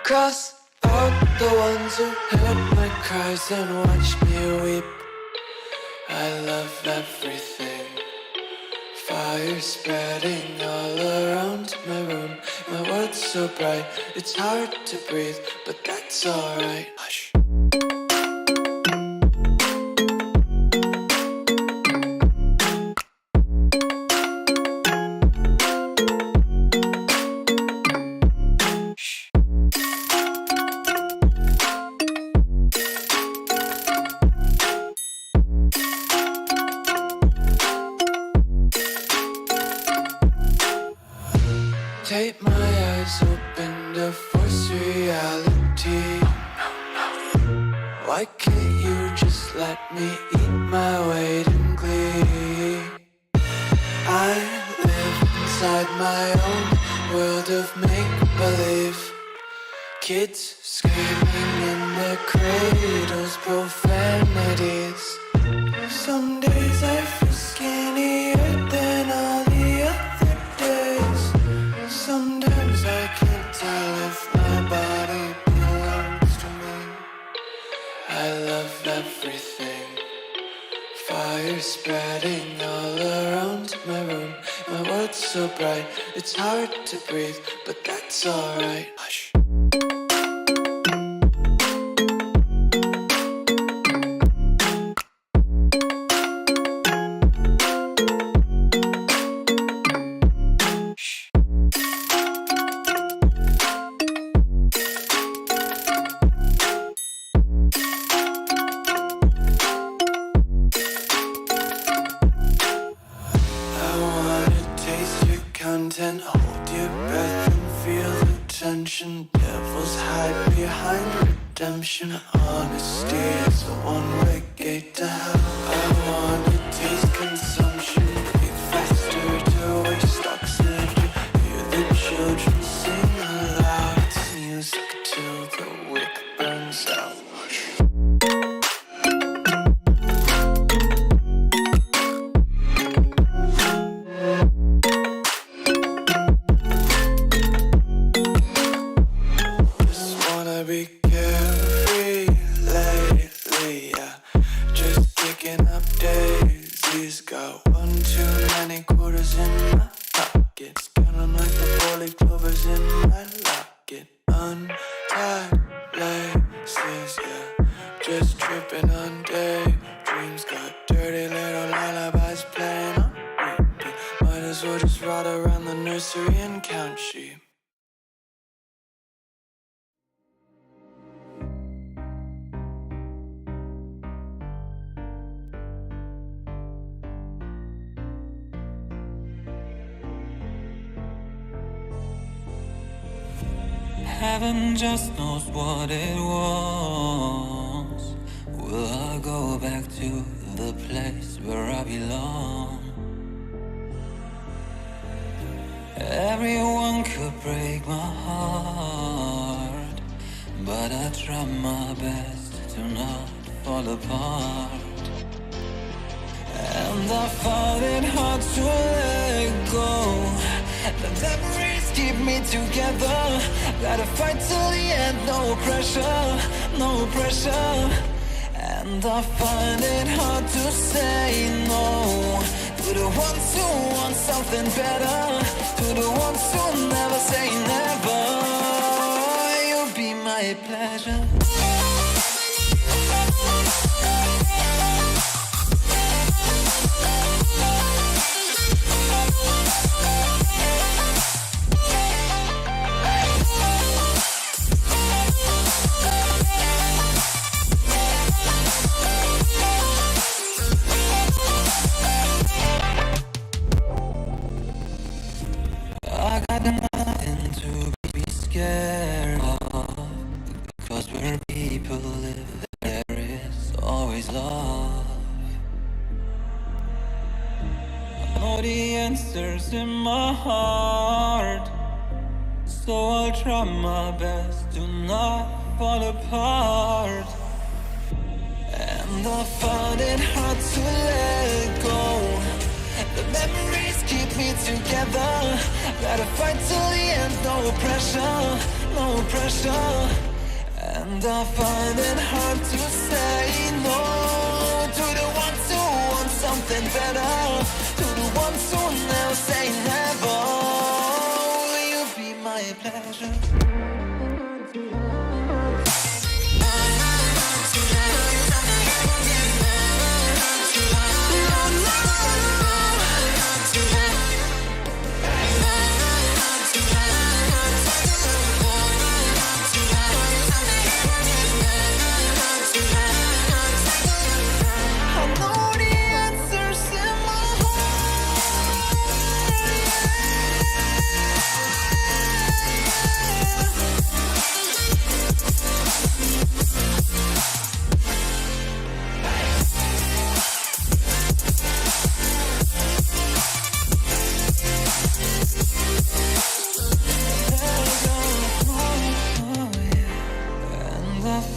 Cross out the ones who heard my cries and watched me weep. I love everything. Fire spreading all around my room. My world's so bright, it's hard to breathe, but that's alright. Hush. Take my eyes open to force reality. Why can't you just let me eat my weight in glee? I live inside my own world of make-believe. Kids screaming in their cradles, profanities. Some days I feel skinnier than all the other days. Sometimes I can't tell if my body belongs to me. I love everything. Fire spreading all around my room. My world's so bright, it's hard to breathe, but that's alright. Hush. And hold your breath and feel the tension. Devils hide behind redemption. Honesty is a one-way gate to hell. I wanna taste consumption. Breathe faster to waste oxygen. Hear the children sing aloud. It's music till the wick burns out. Be carefree lately, yeah. Just picking up daisies. Got one too many quarters in my pockets. Counting like the four-leaf clovers in my locket. Untied laces, yeah. Just tripping on daydreams. Got dirty little lullabies playing on repeat. Might as well just ride around the nursery and count sheep. Heaven just knows what it wants. Will I go back to the place where I belong? Everyone could break my heart, but I try my best to not fall apart. And I find it hard to let go. The memories keep me together. Gotta fight till the end, no pressure, no pressure. And I find it hard to say no to the ones who want something better, to the ones who never say never. You'll be my pleasure. I got nothing to be scared of, because where people live, there is always love. I know the answers in my heart, so I'll try my best to not fall apart. And I find it hard to let go. The memories keep me together. Gotta fight till the end, no pressure, no pressure. And I find it hard to say no to the ones who want something better, to the ones who never say never. Will you be my pleasure?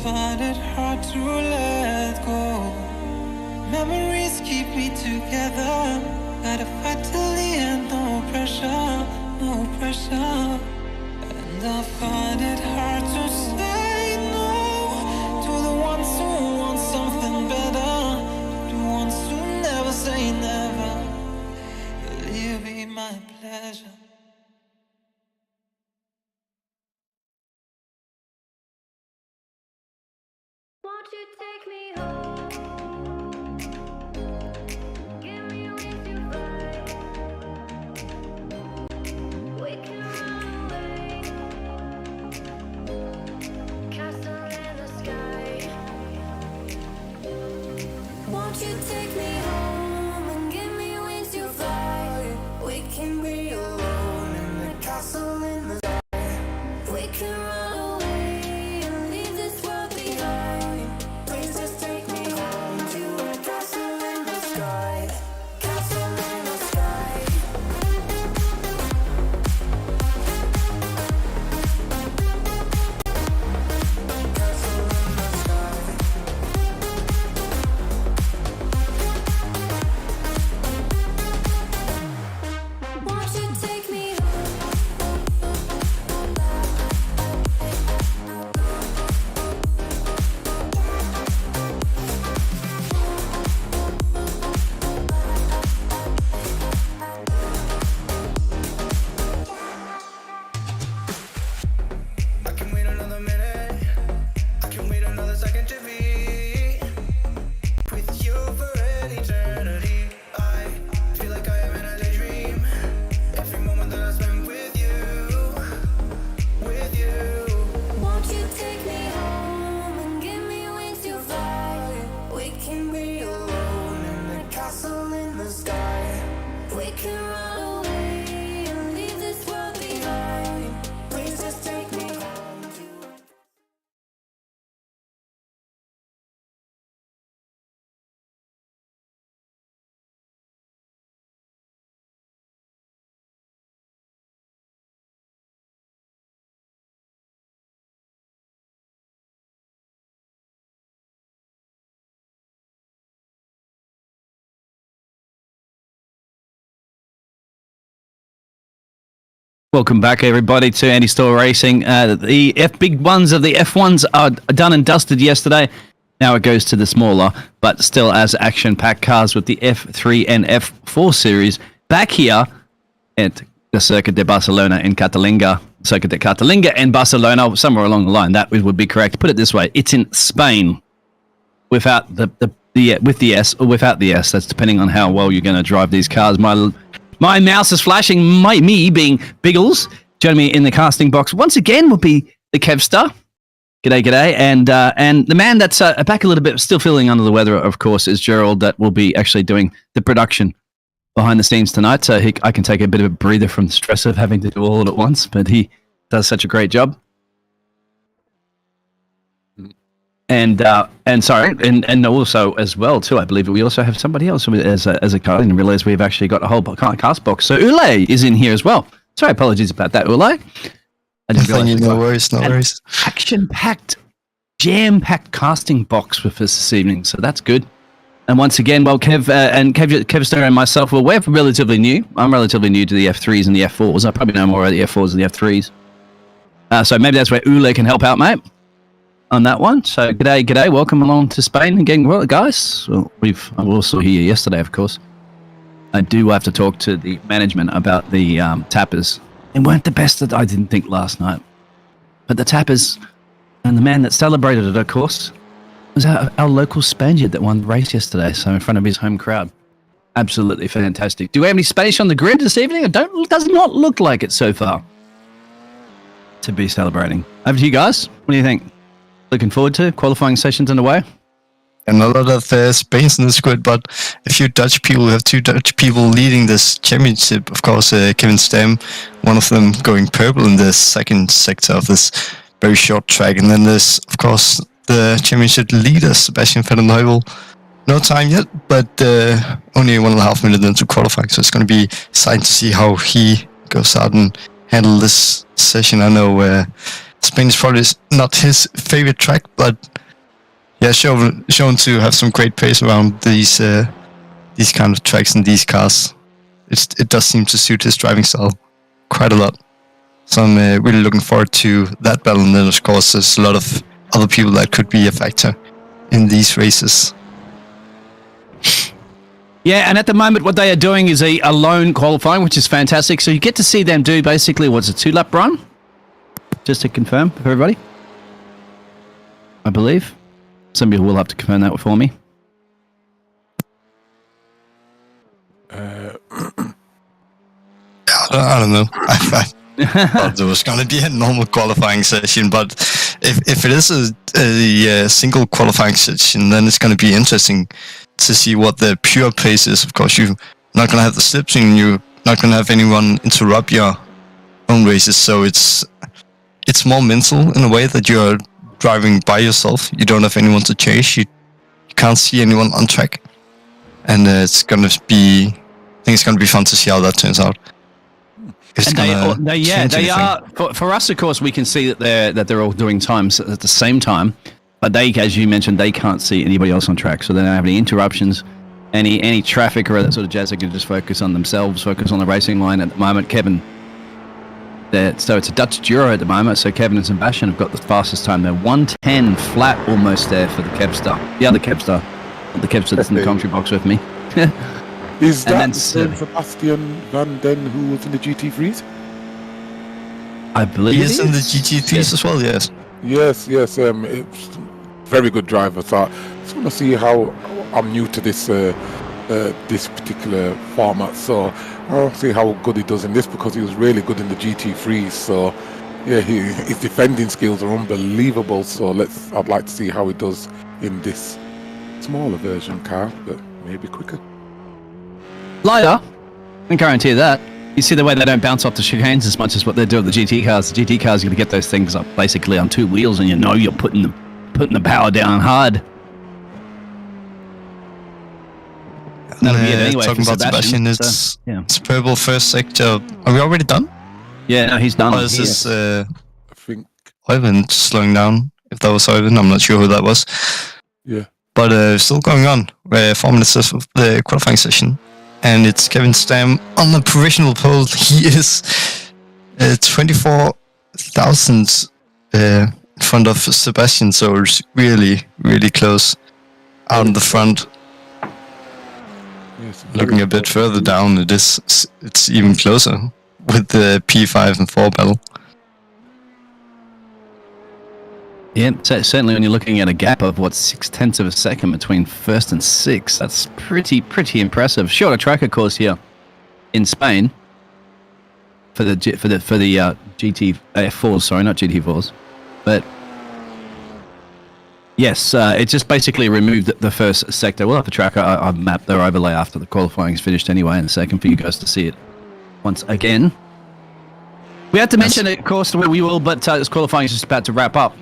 Find it hard to let go. Memories keep me together. Gotta fight till the end, no pressure, no pressure. And I find it hard to say no to the ones who want something better, the ones who never say never. Will you be my pleasure? Won't you take me home? Give me wings to fly. We can run away. Castle in the sky. Won't you take me home and give me wings to fly? We can be alone in the castle in the sky. We can run away and leave this world behind. Please just take me home to a castle in the sky. Castle in the sky. Castle in the sky. Won't you take me I can wait another minute. I can wait another second to be with you for an eternity. I feel like I am in a daydream. Every moment that I spend with you, with you. Won't you take me home and give me wings to fly? We can be alone in the castle in the sky. We can run away and leave this world behind. Please just take me home to Welcome back, everybody, to Andy Store Racing. The big ones of the F1s are done and dusted yesterday. Now it goes to the smaller, but still as action-packed cars with the F3 and F4 series back here at the Circuit de Barcelona in Catalunya. Circuit de Catalunya and Barcelona, somewhere along the line. That would be correct. Put it this way: it's in Spain, without with the S or without the S. That's depending on how well you're going to drive these cars. My mouse is flashing. Me being Biggles. Joining me in the casting box once again will be the Kevstar. G'day. And the man that's back a little bit, still feeling under the weather, of course, is Gerald, that will be actually doing the production behind the scenes tonight. So I can take a bit of a breather from the stress of having to do all at once, but he does such a great job. And also as well too, I believe we also have somebody else as a car. I didn't realize we've actually got a whole cast box. So Ule is in here as well. Sorry, apologies about that, Ule. I didn't realize. No worries. Action-packed, jam-packed casting box with us this evening. So that's good. And once again, well, Kevstar and myself, well, we're relatively new. I'm relatively new to the F3s and the F4s. I probably know more about the F4s and the F3s. So maybe that's where Ule can help out, mate. on that one. So g'day, welcome along to Spain again, well, guys. Well, I was also here yesterday, of course. I do have to talk to the management about the tappers. They weren't the best that I didn't think last night, but the tappers and the man that celebrated it, of course, was our local Spaniard that won the race yesterday. So in front of his home crowd, absolutely fantastic. Do we have any Spanish on the grid this evening? It does not look like it so far to be celebrating. Over to you guys. What do you think? Looking forward to qualifying sessions underway. And a lot of Spain's in the squad, but a few Dutch people. We have two Dutch people leading this championship. Of course, Kevin Stam, one of them going purple in the second sector of this very short track. And then there's, of course, the championship leader, Sebastian Vettel. No time yet, but only 1.5 minutes into qualifying. So it's going to be exciting to see how he goes out and handle this session. I know Spain is probably not his favorite track, but yeah, shown to have some great pace around these kind of tracks and these cars. It does seem to suit his driving style quite a lot. So I'm really looking forward to that battle. And then, of course, there's a lot of other people that could be a factor in these races. Yeah, and at the moment, what they are doing is a lone qualifying, which is fantastic. So you get to see them do basically, what's a 2-lap run? Just to confirm for everybody, I believe. Somebody will have to confirm that for me. I don't know. I thought there was going to be a normal qualifying session, but if it is a single qualifying session, then it's going to be interesting to see what the pure pace is. Of course, you're not going to have the slipstream, you're not going to have anyone interrupt your own races, so it's more mental in a way that you're driving by yourself. You don't have anyone to chase. You can't see anyone on track, and it's going to be. I think it's going to be fun to see how that turns out. And they are for us. Of course, we can see that they're all doing times at the same time, but they, as you mentioned, they can't see anybody else on track, so they don't have any interruptions, any traffic or that sort of jazz. They can just focus on themselves, focus on the racing line at the moment. Kevin. So it's a Dutch duo at the moment. So Kevin and Sebastian have got the fastest time. They're 1:10 flat almost there for the Kevstar. The other Kevstar. The Kevstar that's in the commentary box with me. Is that the same Sebastian Van Den who was in the GT3s? I believe he is in the GT3s as well, yes. Yes. It's very good driver. So I just want to see how I'm new to this this particular format. So I'll see how good he does in this, because he was really good in the GT3s. So yeah, his defending skills are unbelievable. So I'd like to see how he does in this smaller version car, but maybe quicker. Lighter, I can guarantee that. You see the way they don't bounce off the chicanes as much as what they do with the GT cars. The GT cars are going to get those things up basically on 2 wheels, and you know you're putting the power down hard. Anyway, talking about Sebastian, it's purple first sector. Are we already done? Yeah, no, he's done. Or is this I think Ivan slowing down? If that was Ivan, I'm not sure who that was. Yeah. But still going on. 4 minutes of the qualifying session. And it's Kevin Stam on the provisional pole. He is 24 thousandths in front of Sebastian, so it's really, really close out in the front. Yes, Looking a bit further down, it's even closer with the P5 and 4 battle. Yeah, certainly when you're looking at a gap of 0.6 of a second between first and sixth, that's pretty impressive. Shorter track, of course, here in Spain for the GT4s. Sorry, not GT4s, but yes, it just basically removed the first sector. We'll have to track. I've mapped their overlay after the qualifying is finished anyway in a second for you guys to see it once again. We had to mention it, of course, we will, but this qualifying is just about to wrap up.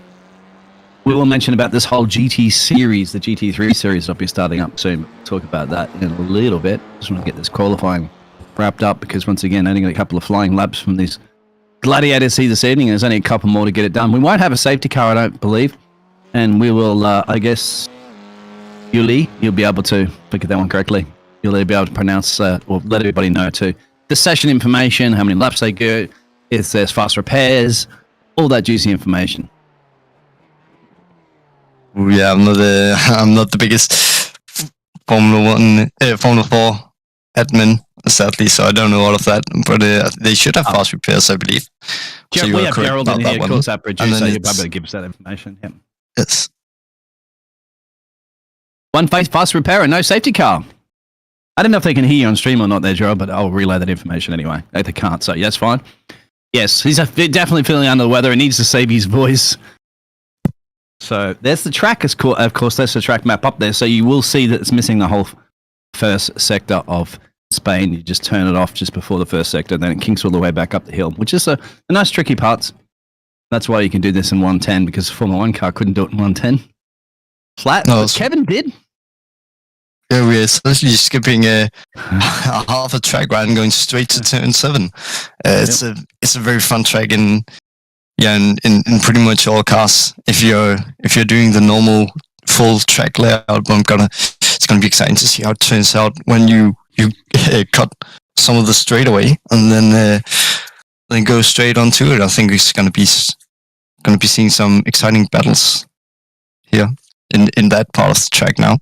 We will mention about this whole GT series, the GT3 series that'll be starting up soon. We'll talk about that in a little bit. Just want to get this qualifying wrapped up, because once again, only got a couple of flying laps from these gladiators here this evening. There's only a couple more to get it done. We won't have a safety car, I don't believe. And we will, I guess, Yuli, you'll be able to, if I get that one correctly, you'll be able to pronounce, or let everybody know too, the session information, how many laps they go, if there's fast repairs, all that juicy information. Yeah, I'm not the biggest Formula 4 admin, sadly, so I don't know all of that. But they should have fast repairs, I believe. So we have correct Gerald in about here, that of course, our producer. You'll it's- probably give us that information. Yeah. Yes. One fast repair and no safety car. I don't know if they can hear you on stream or not there, Gerald, but I'll relay that information anyway. They can't, so that's fine. Yes, he's definitely feeling under the weather. He needs to save his voice. So there's the track. Of course, there's the track map up there. So you will see that it's missing the whole first sector of Spain. You just turn it off just before the first sector, then it kinks all the way back up the hill, which is a nice tricky parts. That's why you can do this in 110, because the Formula 1 car couldn't do it in 110. Flat. No, But Kevin did. Yeah, we're essentially skipping a half a track right and going straight to turn 7. It's a very fun track in pretty much all cars. If you're doing the normal full track layout, but it's gonna be exciting to see how it turns out when you cut some of the straightaway and then go straight onto it. I think it's gonna be seeing some exciting battles here in that part of the track now.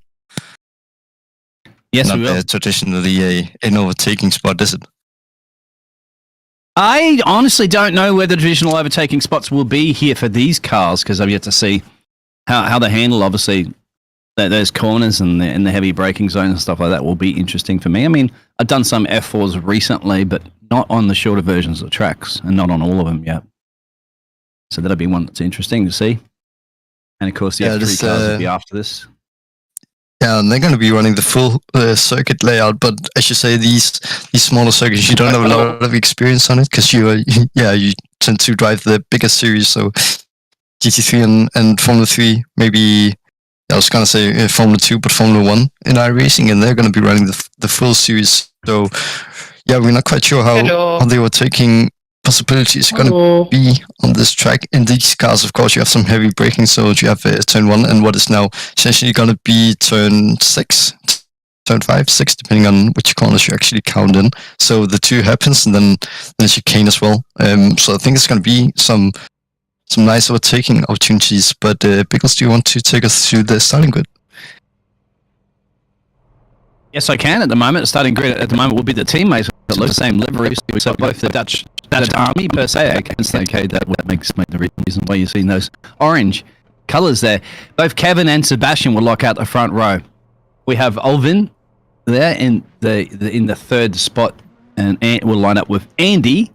Yes, Not we will. traditionally an overtaking spot, is it? I honestly don't know where the traditional overtaking spots will be here for these cars, because I've yet to see how they handle, obviously, those corners and the heavy braking zone and stuff like that will be interesting for me. I mean, I've done some F4s recently, but not on the shorter versions of tracks, and not on all of them yet. So that'll be one that's interesting to see. And of course, the F3 cars will be after this. Yeah, and they're going to be running the full circuit layout, but as you say, these smaller circuits, you don't have a lot of experience on it, because you tend to drive the bigger series, so GT3 and Formula 3, maybe, I was going to say Formula 2, but Formula 1 in iRacing, and they're going to be running the full series, so yeah, we're not quite sure how they were taking possibilities are going to be on this track. In these cars, of course, you have some heavy braking, so you have turn 1 and what is now essentially going to be turn 6, turn 5, 6, depending on which corners you actually count in. So the 2 happens, and then chicane as well. So I think it's going to be some nice overtaking opportunities. But Pickles, do you want to take us through the starting grid? Yes, I can. At the moment, the starting grid at the moment will be the teammates that look the same liveries. So both the Dutch army per se. I can say, okay, that makes the reason why you're seeing those orange colours there. Both Kevin and Sebastian will lock out the front row. We have Alvin there in the third spot, and will line up with Andy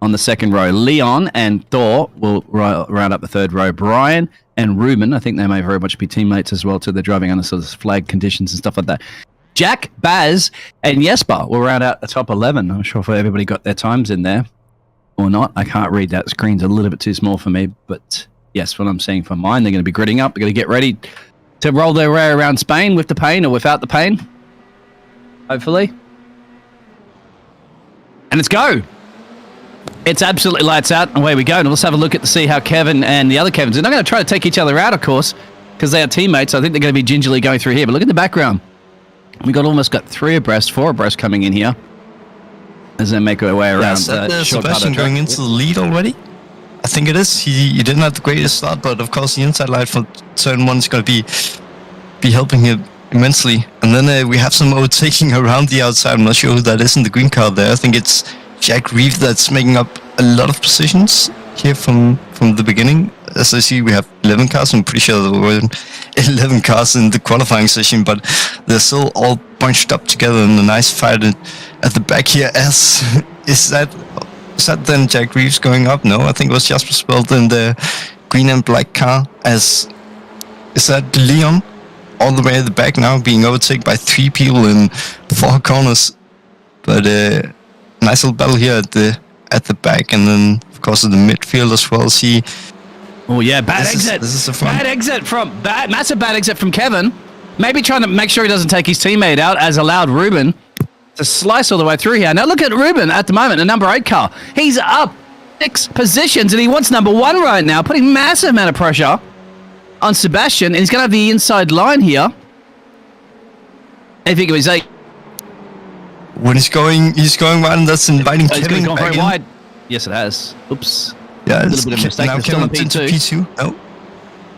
on the second row. Leon and Thor will round up the third row. Brian and Ruben, I think they may very much be teammates as well too. They're driving under sort of flag conditions and stuff like that. Jack, Baz, and Jesper will round out the top 11. I'm not sure if everybody got their times in there or not. I can't read that. Screen's a little bit too small for me, but yes, what I'm seeing for mine, they're going to be gridding up. They're going to get ready to roll their way around Spain with the pain or without the pain, hopefully. And let's go. It's absolutely lights out. Away we go. And let's have a look at to see how Kevin and the other Kevins, they're not going to try to take each other out, of course, because they are teammates. I think they're going to be gingerly going through here. But look at the background. We almost got 3 abreast, 4 abreast coming in here as they make their way around. Sebastian going into the lead already? I think it is. He didn't have the greatest start, but of course the inside light for turn 1 is going to be helping him immensely. And then we have some overtaking around the outside. I'm not sure who that is in the green car there. I think it's Jack Reeve that's making up a lot of positions here from the beginning. As I see, we have 11 cars. I'm pretty sure there were 11 cars in the qualifying session, but they're still all bunched up together in a nice fight at the back here. Is that then Jack Reeves going up? No, I think it was Jasper Spelt in the green and black car. Is that Leon all the way at the back now, being overtaken by 3 people in 4 corners? But nice little battle here at the back, and then of course in the midfield as well. Oh yeah, bad exit. This is a fun. Massive bad exit from Kevin. Maybe trying to make sure he doesn't take his teammate out, as allowed Ruben to slice all the way through here. Now look at Ruben at the moment, a number 8 car. He's up 6 positions and he wants number 1 right now, putting massive amount of pressure on Sebastian, and he's going to have the inside line here. I think it was 8. When he's going wide, and that's inviting Kevin gone back very in. wide. Yes, it has. Oops. Yeah, A little bit of a mistake. now They're still in Kevin into P2. P2. No.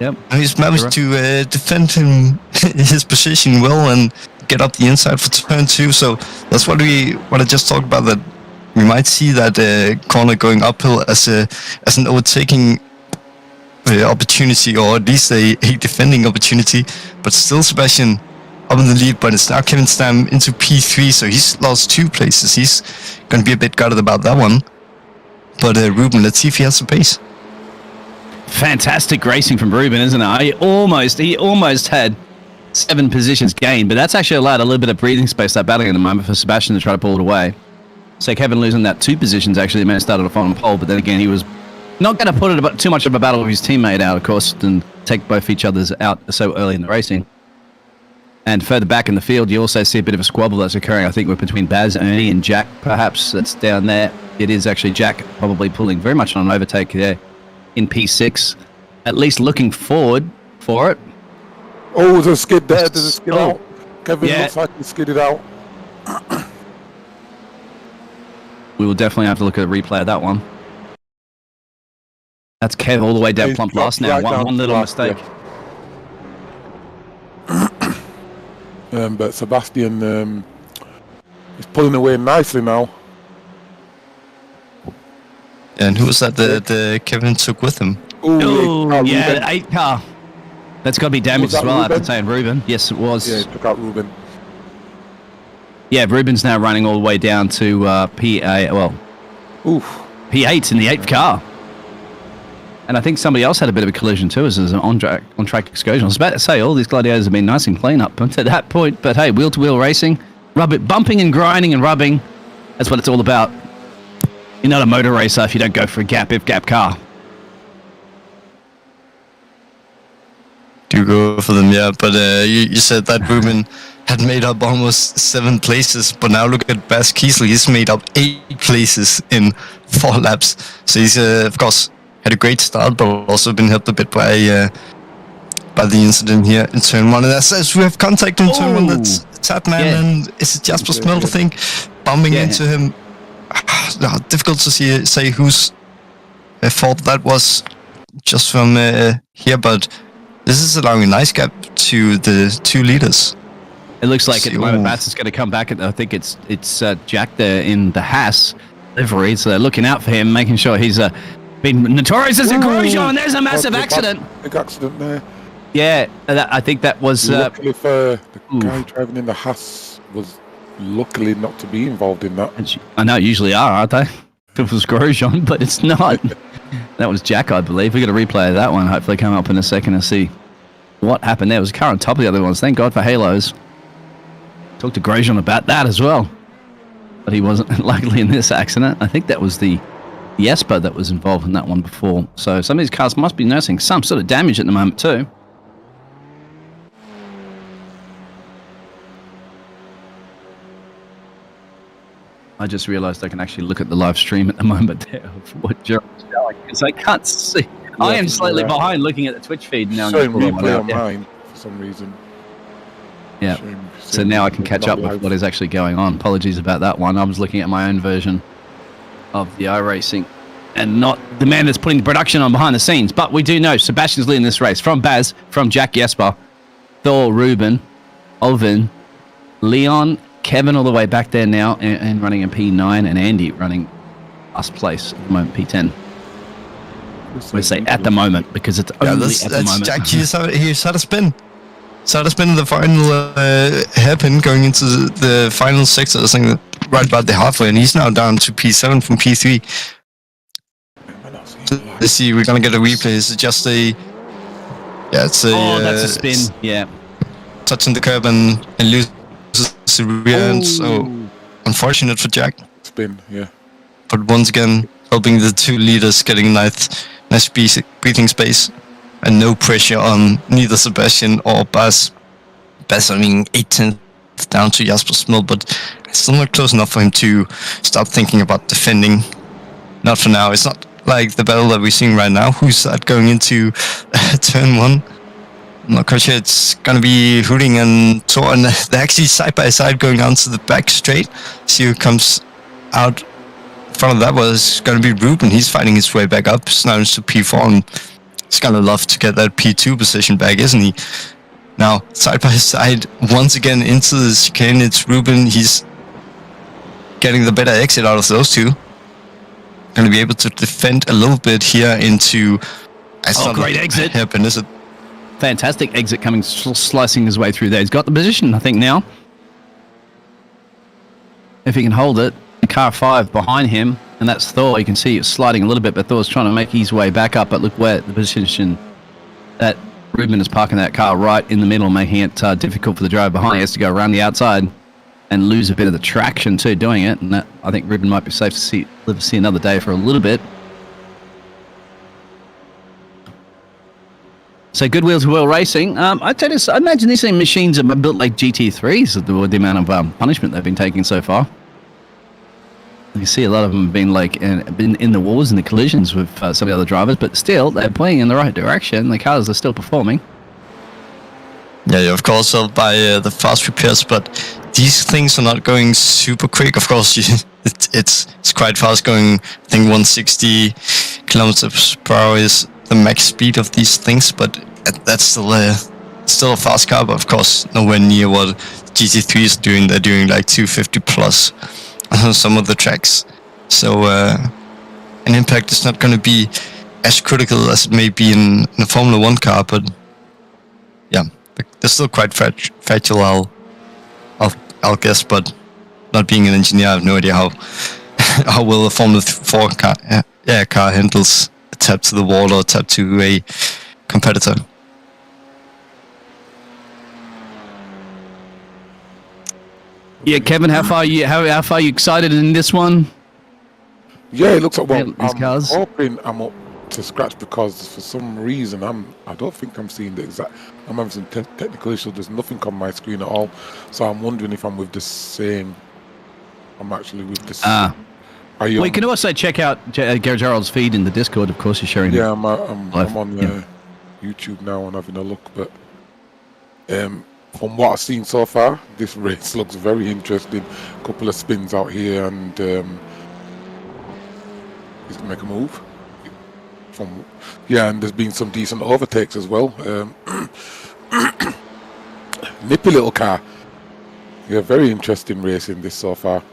Yep. He's managed to defend his position well and get up the inside for turn 2. So that's what I just talked about, that we might see that corner going uphill as an overtaking opportunity, or at least a defending opportunity. But still Sebastian up in the lead, but it's now Kevin Stam into P3, so he's lost 2 places. He's going to be a bit gutted about that one. But Ruben, let's see if he has the pace. Fantastic racing from Ruben, isn't it? He almost had 7 positions gained, but that's actually allowed a little bit of breathing space, that battling at the moment, for Sebastian to try to pull it away. So Kevin losing that 2 positions actually meant started a final pole, but then again he was not going to put it too much of a battle with his teammate out, of course, and take both each other's out so early in the racing. And further back in the field, you also see a bit of a squabble that's occurring, I think, between Baz, Ernie, and Jack, perhaps. That's down there. It is actually Jack probably pulling very much on an overtake there in P6, at least looking forward for it. Oh, there's a skid there. There's a skid out. Kevin looks like he skidded out. We will definitely have to look at a replay of that one. That's Kev all the way down plump last now. One little mistake. Yeah. But Sebastian is pulling away nicely now. And who was that the Kevin took with him? Oh, yeah, 8 car. That's got to be damaged as well, I have to say, and Ruben. Yes, it was. Yeah, took out Ruben. Yeah, Ruben's now running all the way down to P8 in the 8th car. And I think somebody else had a bit of a collision too, as an on-track excursion. I was about to say, all these gladiators have been nice and clean up to that point, but hey, wheel-to-wheel racing, bumping and grinding and rubbing, that's what it's all about. You're not a motor racer if you don't go for a gap car. Do go for them, yeah, but you said that Ruben had made up almost 7 places, but now look at Bas Kiesel, he's made up 8 places in 4 laps. So he's, of course, had a great start, but also been helped a bit by the incident here in turn 1. And as we have contact in turn 1, that's Tatman, and is it Jasper Smelt, I think, bumping into him. Difficult to say whose fault that was just from here, but this is allowing a nice gap to the 2 leaders. It looks like at the moment Bats is going to come back. I think it's Jack there in the Haas livery, so they're looking out for him, making sure he's been notorious as a corrosion, and there's a massive accident. Big accident there. Yeah, I think that was... luckily for the guy driving in the Haas was luckily not to be involved in that. I know, usually are, aren't they? If it was corrosion, but it's not. That was Jack, I believe. We've got to replay that one. Hopefully come up in a second to see what happened there. It was a car on top of the other ones. Thank God for halos. Talked to Grosjean about that as well. But he wasn't luckily in this accident. I think that was the Jesper that was involved in that one before. So some of these cars must be nursing some sort of damage at the moment too. I just realised I can actually look at the live stream at the moment there of what Jeremy's showing, because I can't see. Yeah, I am slightly behind looking at the Twitch feed now. Showing replay on mine for some reason. Yeah. So now I can catch up with what is actually going on. Apologies about that one. I was looking at my own version of the iRacing and not the man that's putting the production on behind the scenes. But we do know Sebastian's leading this race from Baz, from Jack Jesper, Thor, Ruben, Olvin, Leon, Kevin all the way back there now and running in P9, and Andy running last place at the moment, P10. We say at the moment because it's only at the moment. Jack, he's had a spin. So that's been the final hairpin going into the final sector, I think, right about the halfway, and he's now down to P7 from P3. Let's see, we're gonna get a replay. Is it just a? Yeah, it's a. Oh, that's a spin. Yeah. Touching the curb and loses the rear end. So unfortunate for Jack. Spin, yeah. But once again, helping the 2 leaders getting nice breathing space. And no pressure on neither Sebastian or Baz. Baz, I mean, 8/10 down to Jasper Smelt, but still not close enough for him to start thinking about defending. Not for now. It's not like the battle that we're seeing right now. Who's that going into turn 1? I'm not quite sure. It's going to be Hooting and Thor, and they're actually side by side going on to the back straight. See who comes out in front of that was going to be Ruben. He's fighting his way back up. It's now to P4 and he's gonna love to get that P2 position back, isn't he? Now, side by side, once again into the chicane, it's Ruben. He's getting the better exit out of those two. Going to be able to defend a little bit here into... great exit. Hairpin, is it? Fantastic exit coming, slicing his way through there. He's got the position, I think, now. If he can hold it, car 5 behind him, and that's Thor. You can see it's sliding a little bit, but Thor's trying to make his way back up. But look where the position that Ruben is parking that car right in the middle, making it difficult for the driver behind. He has to go around the outside and lose a bit of the traction too doing it. And that, I think Ruben might be safe to live to see another day for a little bit. So good wheel-to-wheel racing. I imagine these same machines are built like GT3s, the amount of punishment they've been taking so far. You see a lot of them have been like in the wars and the collisions with some of the other drivers, but still they're playing in the right direction. The cars are still performing. Yeah, of course, by the fast repairs, but these things are not going super quick. Of course, it's quite fast going. I think 160 kilometers per hour is the max speed of these things, but that's still a fast car. But of course, nowhere near what GT3 is doing. They're doing like 250 plus on some of the tracks. So an impact is not going to be as critical as it may be in a Formula 1 car, but yeah, they're still quite fragile, I'll guess, but not being an engineer, I have no idea how well a Formula 4 car handles a tap to the wall or tap to a competitor. Yeah, Kevin, how far are you excited in this one? Yeah, it looks like, well, These cars. I'm hoping I'm up to scratch because for some reason I don't think I'm seeing the exact. I'm having some technical issues. There's nothing on my screen at all, so I'm wondering if I'm with the same. I'm actually with the same. Are you? Well, you can also check out Gerald's feed in the Discord. Of course, he's sharing. Yeah, I'm on Yeah. YouTube now and having a look, but from what I've seen so far, this race looks very interesting. A couple of spins out here, and he's gonna make a move. And there's been some decent overtakes as well. Nippy little car. Yeah, very interesting racing this so far.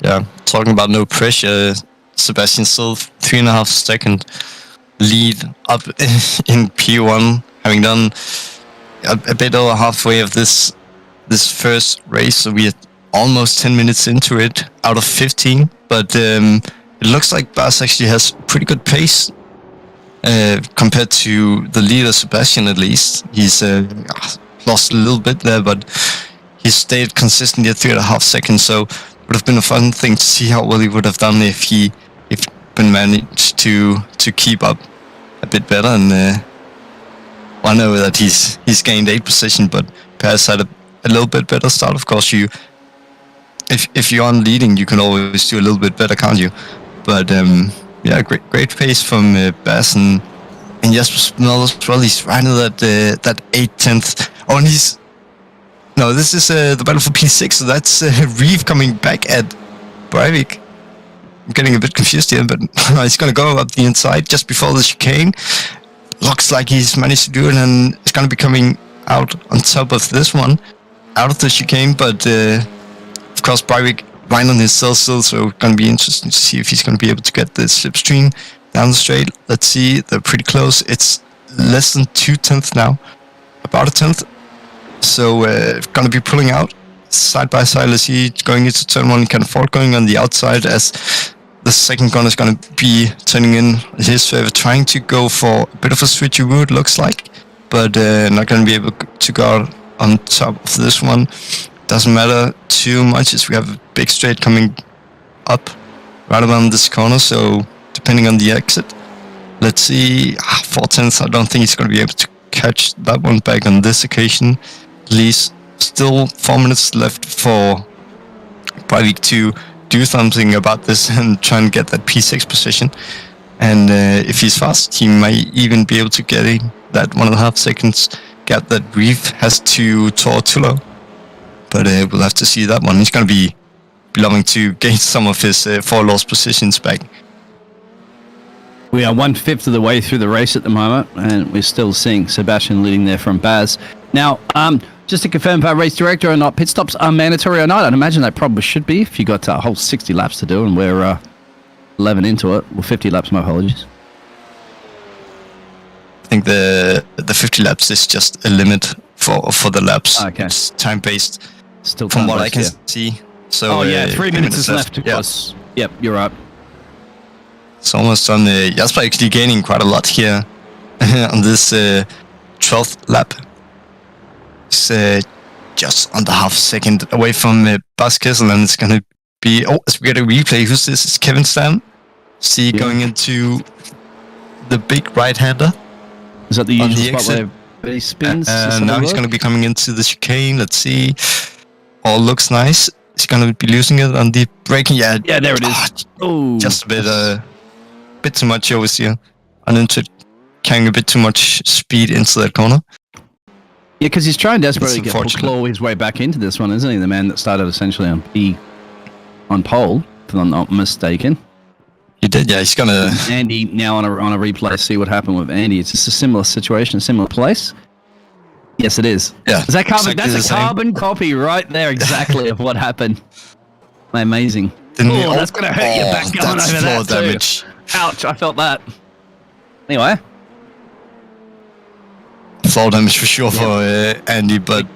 Yeah, talking about no pressure, Sebastian still 3.5 second lead up in P1, having done a bit over halfway of this first race. So we are almost 10 minutes into it out of 15, but it looks like Bas actually has pretty good pace compared to the leader Sebastian. At least he's lost a little bit there, but he's stayed consistently at 3.5 seconds. So would have been a fun thing to see how well he would have done if been managed to keep up a bit better. And I know that he's gained 8 position, but Perez had a little bit better start. Of course, if you're on leading, you can always do a little bit better, can't you? But yeah, great pace from Bas and Jesper Smell as well. He's right in that 8/10. Oh, and no, this is the battle for P6, so that's Reeve coming back at Breivik. I'm getting a bit confused here, but he's going to go up the inside just before the chicane. Looks like he's managed to do it, and it's going to be coming out on top of this one, out of the chicane, but of course Breivik right on his tail still, so it's going to be interesting to see if he's going to be able to get the slipstream down the straight. Let's see, they're pretty close. It's less than 2/10 now, about 1/10. So going to be pulling out side by side. Let's see, going into turn 1, can afford going on the outside as the second gun is going to be turning in his favor, trying to go for a bit of a switchy route, looks like, but not going to be able to go out on top of this one. Doesn't matter too much as we have a big straight coming up right around this corner, so depending on the exit, let's see, 4/10. I don't think he's going to be able to catch that one back on this occasion. At least still 4 minutes left for Breivik to do something about this and try and get that P6 position. And if he's fast, he might even be able to get that 1.5 seconds gap that Reef has to Tulo. But we'll have to see that one. He's going to be loving to gain some of his 4 lost positions back. We are 1/5 of the way through the race at the moment, and we're still seeing Sebastian leading there from Baz. Now, just to confirm if our race director or not, pit stops are mandatory or not. I'd imagine they probably should be if you got a whole 60 laps to do, and we're 11 into it. Well, 50 laps, my apologies. I think the 50 laps is just a limit for the laps. Okay. It's time-based, Still from what I time-based, can yeah. see. So, 3 minutes is left to Yeah. cross. Yep, you're right. It's almost on Jasper actually gaining quite a lot here on this 12th lap. It's just under half a second away from Bas Kessel, and it's going to be... Oh, as we get a replay, who's this? It's Kevin Stam. See going into the big right-hander. Is that the On usual the spot exit. where he spins? And now he's going to be coming into the chicane. Let's see. All looks nice. He's going to be losing it on the braking. Yeah, there it is. Oh, just a bit too much over here. And into carrying a bit too much speed into that corner. Yeah, because he's trying desperately to It's get unfortunate. claw his way back into this one, isn't he? The man that started essentially on pole, if I'm not mistaken. He did, yeah. He's gonna. Andy now on a replay. See what happened with Andy. It's just a similar situation, a similar place. Yes, it is. Yeah, Is that carbon? exactly the That's a same. carbon copy right there, exactly of what happened. Amazing. Didn't he- Oh, that's gonna hurt your back going that's over floor that too. damage. Ouch! I felt that. Anyway, Floor damage for sure for Andy, but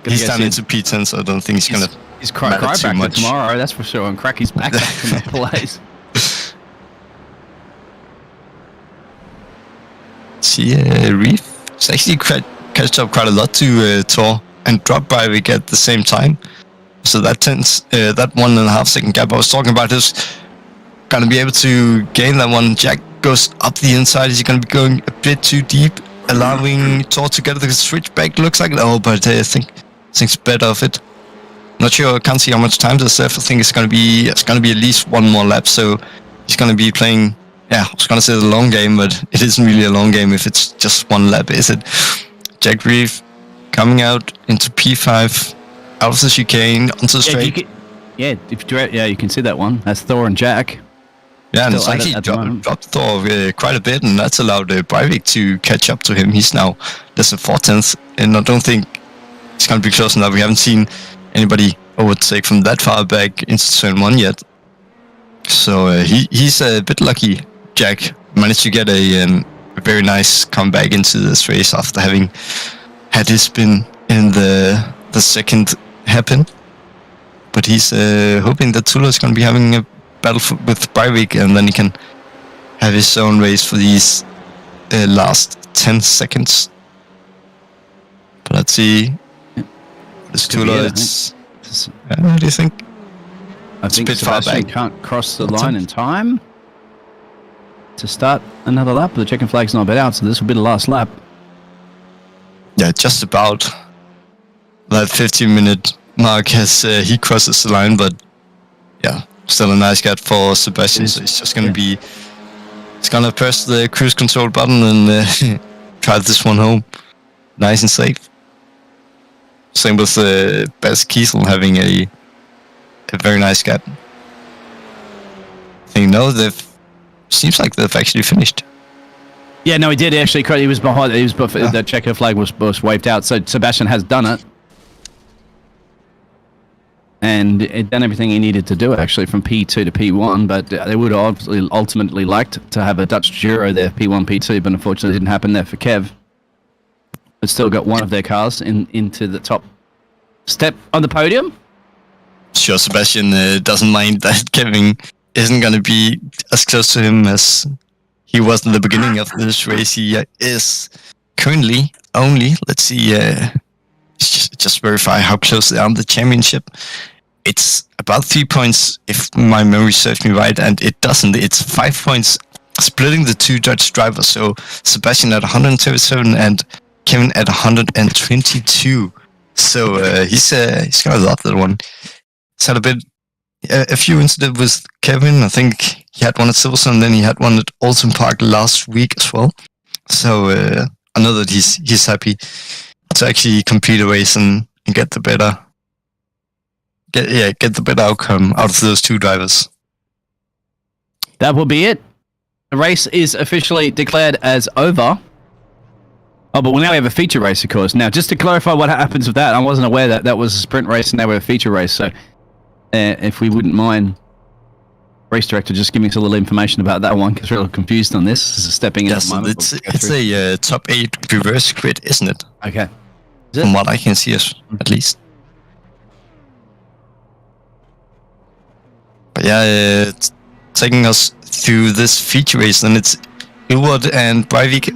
Gonna he's go down see- into P10, so I don't think he's gonna. he's matter cry too back much. tomorrow. That's for sure. And crack his back back in the place. See, Reef has actually catched up quite a lot to Thor and drop Breivik at the same time. So that 1.5 second gap I was talking about is gonna be able to gain that one. Jack goes up the inside. Is he gonna be going a bit too deep, allowing Thor to get the switch back? Looks like no, but I think's better of it. Not sure. I can't see how much time there's left. I think it's gonna be at least one more lap. So he's gonna be playing. Yeah, I was gonna say the long game, but it isn't really a long game if it's just one lap, is it? Jack Reef coming out into P5, out of the chicane onto the straight. You can see that one. That's Thor and Jack. Yeah, and it's Still at it actually at the moment. dropped Thor quite a bit, and that's allowed Breivik to catch up to him. He's now less than 4/10, and I don't think it's going to be close enough. We haven't seen anybody overtake from that far back into turn 1 yet. So he's a bit lucky. Jack managed to get a very nice comeback into this race after having had his spin in the second hairpin. But he's hoping that Tula is going to be having a battle with Breivik, and then he can have his own race for these last 10 seconds. But let's see. This Could be Tula, it, I it's... what do you think? I think a bit far Sebastian back. can't cross the What's line up? in time to start another lap. But the checking flag's not a bit out, so this will be the last lap. Yeah, just about. That 15-minute mark as he crosses the line, but yeah, still a nice gap for Sebastian. So he's just going to be... He's going to press the cruise control button and drive this one home. Nice and safe. Same with Bas Kiesel having a very nice gap. I think seems like they've actually finished. Yeah, no, he did actually. He was behind. The checker flag was waved out. So Sebastian has done it, and it done everything he needed to do actually from P2 to P1. But they would obviously ultimately liked to have a Dutch Giro there, P1, P2, but unfortunately it didn't happen there for Kev. But still got one of their cars into the top step on the podium. Sure, Sebastian doesn't mind that Kevin isn't going to be as close to him as he was in the beginning of this race. He is currently only, let's see, just verify how close they are on the championship. It's about 3 points, if my memory serves me right, and it doesn't. It's 5 points splitting the two Dutch drivers. So Sebastian at 137 and Kevin at 122. So he's gonna love that one. He's had a few incidents with Kevin. I think he had one at Silverstone, and then he had one at Alton Park last week as well. So I know that he's happy to actually compete a race and get the better outcome out of those two drivers. That will be it. The race is officially declared as over. Oh, but now we have a feature race, of course. Now, just to clarify what happens with that, I wasn't aware that that was a sprint race and now we have a feature race. So, if we wouldn't mind, race director, just give me a little information about that one, because we're a little confused on this. This is stepping in at the moment. It's a top 8 reverse grid, isn't it? Okay. From what I can see, at least. But yeah, it's taking us through this feature race, and it's Ilwood and Breivik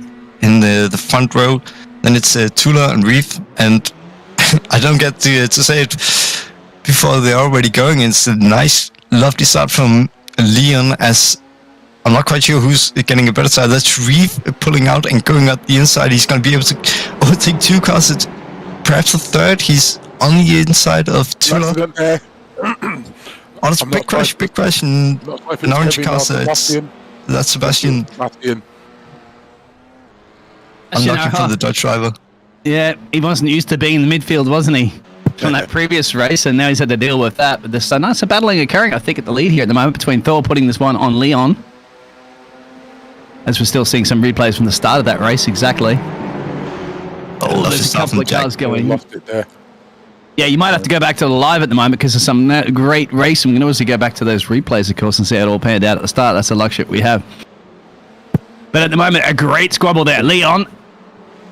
in the front row. Then it's Tula and Reef, and I don't get to say it before they're already going. It's a nice, lovely start from Leon, as I'm not quite sure who's getting a better side. That's Reef pulling out and going out the inside. He's going to be able to overtake 2 cars. It's perhaps a third. He's on the inside of Tula. Oh, it's a big crash, and an orange car. That's Sebastian. Unlucky for the Dutch driver. Yeah, he wasn't used to being in the midfield, wasn't he? From that previous race, and now he's had to deal with that. But there's a nice battling occurring, I think, at the lead here at the moment between Thor putting this one on Leon. As we're still seeing some replays from the start of that race, exactly. Oh, there's a couple of cars going. Lost it there. Yeah, you might have to go back to the live at the moment because of some great racing. We can always go back to those replays, of course, and see how it all panned out at the start. That's a luxury we have. But at the moment, a great squabble there. Leon,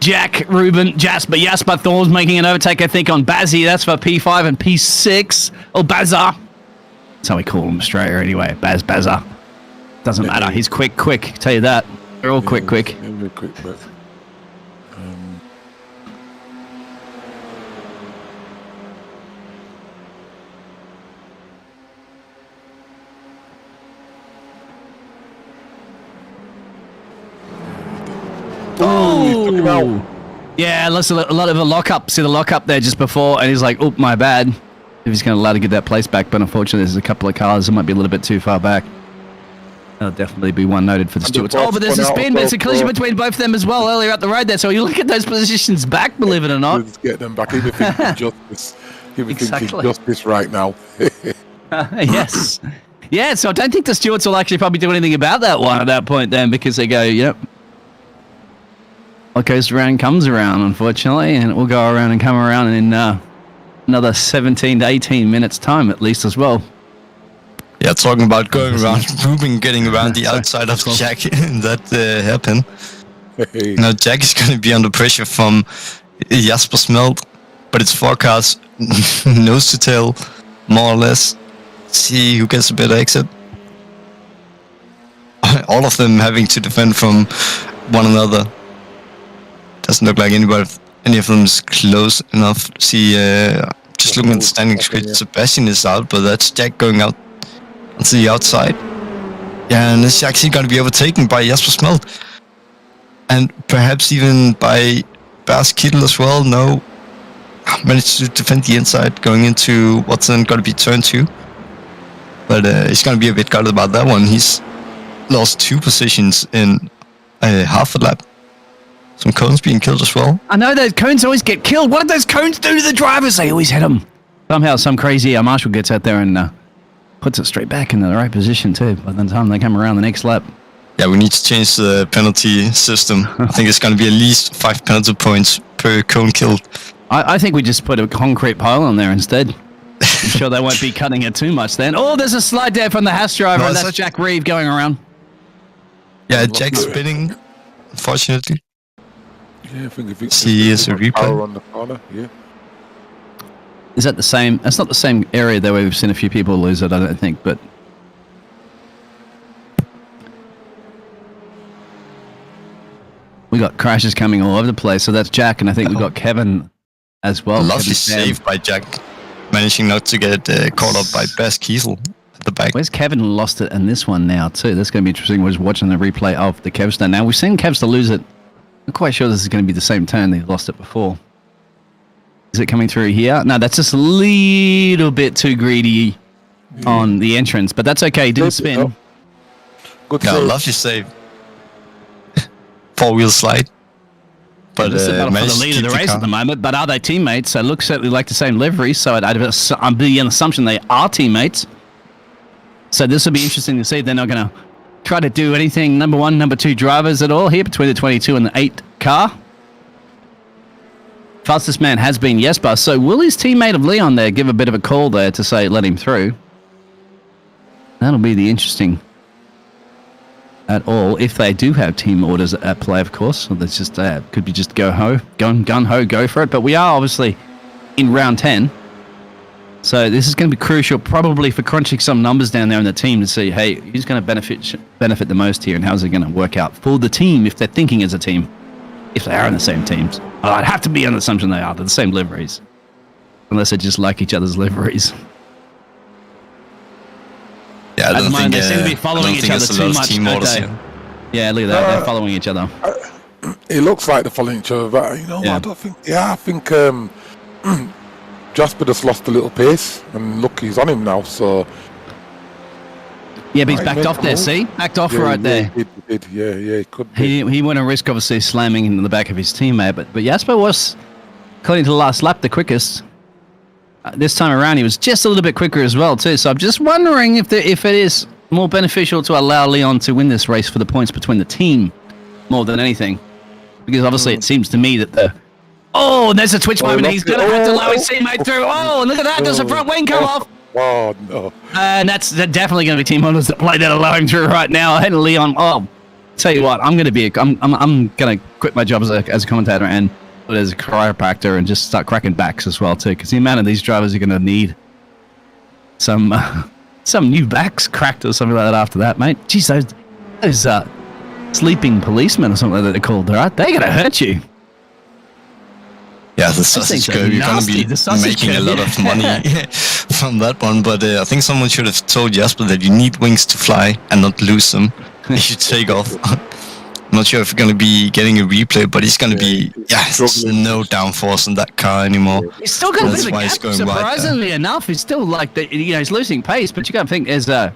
Jack, Ruben, Jasper, Thor's making an overtake, I think, on Bazzy. That's for P5 and P6. Oh, Bazza. That's how we call him in Australia anyway. Bazza. Doesn't matter. He's quick. Tell you that. They're all quick. Very quick, but... Oh! Yeah, a lot of a lockup. See the lockup there just before, and he's like, "Oh, my bad." If he's going to allow to get that place back, but unfortunately, there's a couple of cars that might be a little bit too far back. That'll definitely be one noted for the stewards. Oh, but there's a spin, but it's a collision between both of them as well earlier up the road there. So you look at those positions back, believe it or not. Let's get them back. Even thinking justice. Thinking justice right now. Yes. Yeah, so I don't think the stewards will actually probably do anything about that one at that point then, because they go, yep. What goes around comes around, unfortunately, and it will go around and come around in another 17 to 18 minutes time at least as well. Yeah, talking about going around, Ruben getting around the outside of Jack, that happened. Now Jack is going to be under pressure from Jasper Smelt, but it's 4 cars, nose to tail, more or less. See who gets a better exit. All of them having to defend from one another. Doesn't look like any of them is close enough. See, just looking at the standings grid, Sebastian is out, but that's Jack going out onto the outside. Yeah, and it's actually going to be overtaken by Jasper Smelt. And perhaps even by Bas Kittel as well. No, managed to defend the inside going into what's then going to be turn 2. But he's going to be a bit gutted about that one. He's lost 2 positions in half a lap. Some cones being killed as well. I know those cones always get killed. What did those cones do to the drivers? They always hit them. Somehow some crazy marshal gets out there and puts it straight back into the right position too by the time they come around the next lap. Yeah, we need to change the penalty system. I think it's going to be at least 5 penalty points per cone killed. I think we just put a concrete pile on there instead. I'm sure they won't be cutting it too much then. Oh, there's a slide there from the Haas driver, and that's Jack Reeve going around. Yeah, Jack's spinning, unfortunately. Yeah, I think if it's a replay on the corner, yeah. Is that the same? That's not the same area though. We've seen a few people lose it, I don't think, but we got crashes coming all over the place. So that's Jack, and I think we got Kevin as well. Lovely save by Jack, managing not to get caught up by Bas Kiesel at the back. Where's Kevin lost it in this one now too? That's going to be interesting. We're just watching the replay of the Kevster. Now we've seen Kevster lose it. I'm quite sure this is going to be the same turn that he lost it before. Is it coming through here? No, that's just a little bit too greedy on the entrance, but that's okay. He didn't spin. Good lovely save. 4-wheel slide. but This is a battle for managed the to lead of keep the the race car. at the moment, but are they teammates? So it looks certainly like the same livery, so I'm be an assumption they are teammates. So this will be interesting to see if they're not going to try to do anything number 1, number 2 drivers at all here between the 22 and the 8 car. Fastest man has been Jesper, so will his teammate of Leon there give a bit of a call there to say let him through? That'll be the interesting at all, if they do have team orders at play, of course. So that's just could be just gun ho, go for it. But we are obviously in round 10, so this is going to be crucial, probably for crunching some numbers down there in the team to see, hey, who's going to benefit the most here, and how's it going to work out for the team if they're thinking as a team, if they are in the same teams. Well, I'd have to be on the assumption they are. They're the same liveries, unless they just like each other's liveries. Yeah, I At the don't moment, think they seem to be following each other too much. Team Don't orders they? here. Yeah, look at that. They're following each other. It looks like they're following each other, but you know, Yeah. I don't think. Yeah, I think Jasper just lost a little pace, and look, he's on him now. So Yeah, but he's Right, backed make off a there. move. See, backed off yeah, right there. he did. Yeah, he could. Be. He wouldn't risk obviously slamming into the back of his teammate, but Jasper was, according to the last lap, the quickest. This time around, he was just a little bit quicker as well too. So I'm just wondering if it is more beneficial to allow Leon to win this race for the points between the team more than anything, because obviously it seems to me that and there's a twitch moment. He's going to have to allow his teammate through. Oh, and look at that! Does the front wing come off? Oh no! And that's definitely going to be team owners that play that allow him through right now. And Leon, tell you what, I'm going to quit my job as a commentator and as a chiropractor and just start cracking backs as well too, because the amount of these drivers are going to need some new backs cracked or something like that after that, mate. Jeez, those sleeping policemen or something like that they're called, right? They're going to hurt you. Yeah, the sausage things are curve, you're going to nasty, be the sausage making a curve, lot yeah. of money from that one. But I think someone should have told Jasper that you need wings to fly and not lose them. You should take off. I'm not sure if you're going to be getting a replay, but he's going to be, there's no downforce in that car anymore. He's still got a That's bit of why a he's gap, going wide there. surprisingly enough. He's still like, he's losing pace, but you got to think there's oh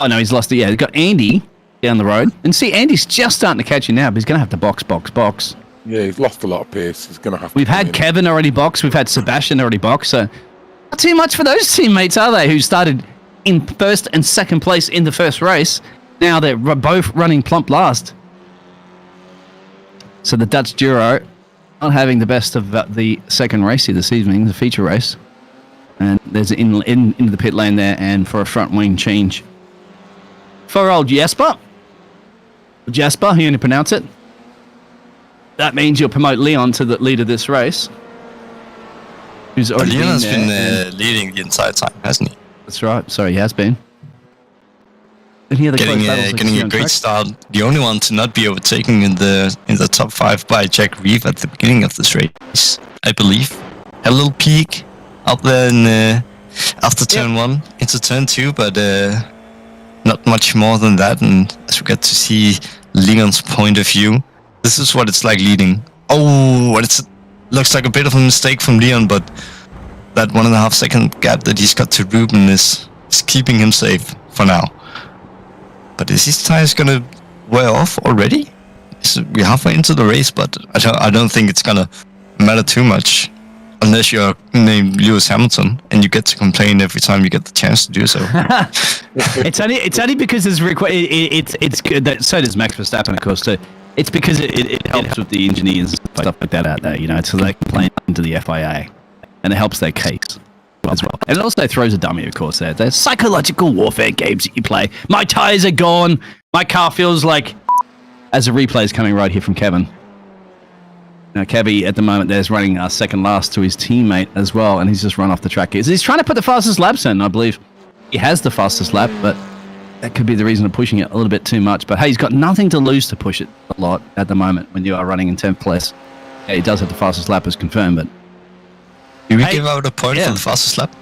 no, he's lost it. Yeah, he's got Andy down the road. And see, Andy's just starting to catch you now, but he's going to have to box. Yeah, he's lost a lot of pace. He's going to have to. We've had Kevin already box. We've had Sebastian already box. So not too much for those teammates, are they? Who started in first and second place in the first race. Now they're both running plump last. So the Dutch duo not having the best of the second race here this evening, the feature race. And there's into the pit lane there, and for a front wing change for old Jasper. Jasper, how you going to pronounce it? That means you'll promote Leon to the lead of this race. Who's But already Leon has been there. been leading the entire time, hasn't he? That's right. Sorry, he has been. And here the close battles Getting a great track. start. The only one to not be overtaken in the top 5 by Jack Reeve at the beginning of this race, I believe. Had a little peak up there in after turn 1 into turn 2, but not much more than that. And as we get to see Leon's point of view, this is what it's like leading. Oh, looks like a bit of a mistake from Leon, but that 1.5 second gap that he's got to Ruben is keeping him safe for now. But is his tires gonna wear off already? We're halfway into the race, but I don't think it's gonna matter too much, unless you're named Lewis Hamilton and you get to complain every time you get the chance to do so. It's only because it's good that so does Max Verstappen, of course, too. It's because it helps with the engineers and stuff like that out there, so they can play into the FIA, and it helps their case as well. And it also throws a dummy, of course. There's psychological warfare games that you play. My tires are gone. My car feels like, as a replay is coming right here from Kevin. Now, Kevy at the moment there's running second last to his teammate as well, and he's just run off the track. He's trying to put the fastest laps in, I believe. He has the fastest lap, but that could be the reason of pushing it a little bit too much. But hey, he's got nothing to lose to push it a lot at the moment when you are running in 10th place. Yeah, he does have the fastest lap as confirmed, but Do we give out a point for the fastest lap?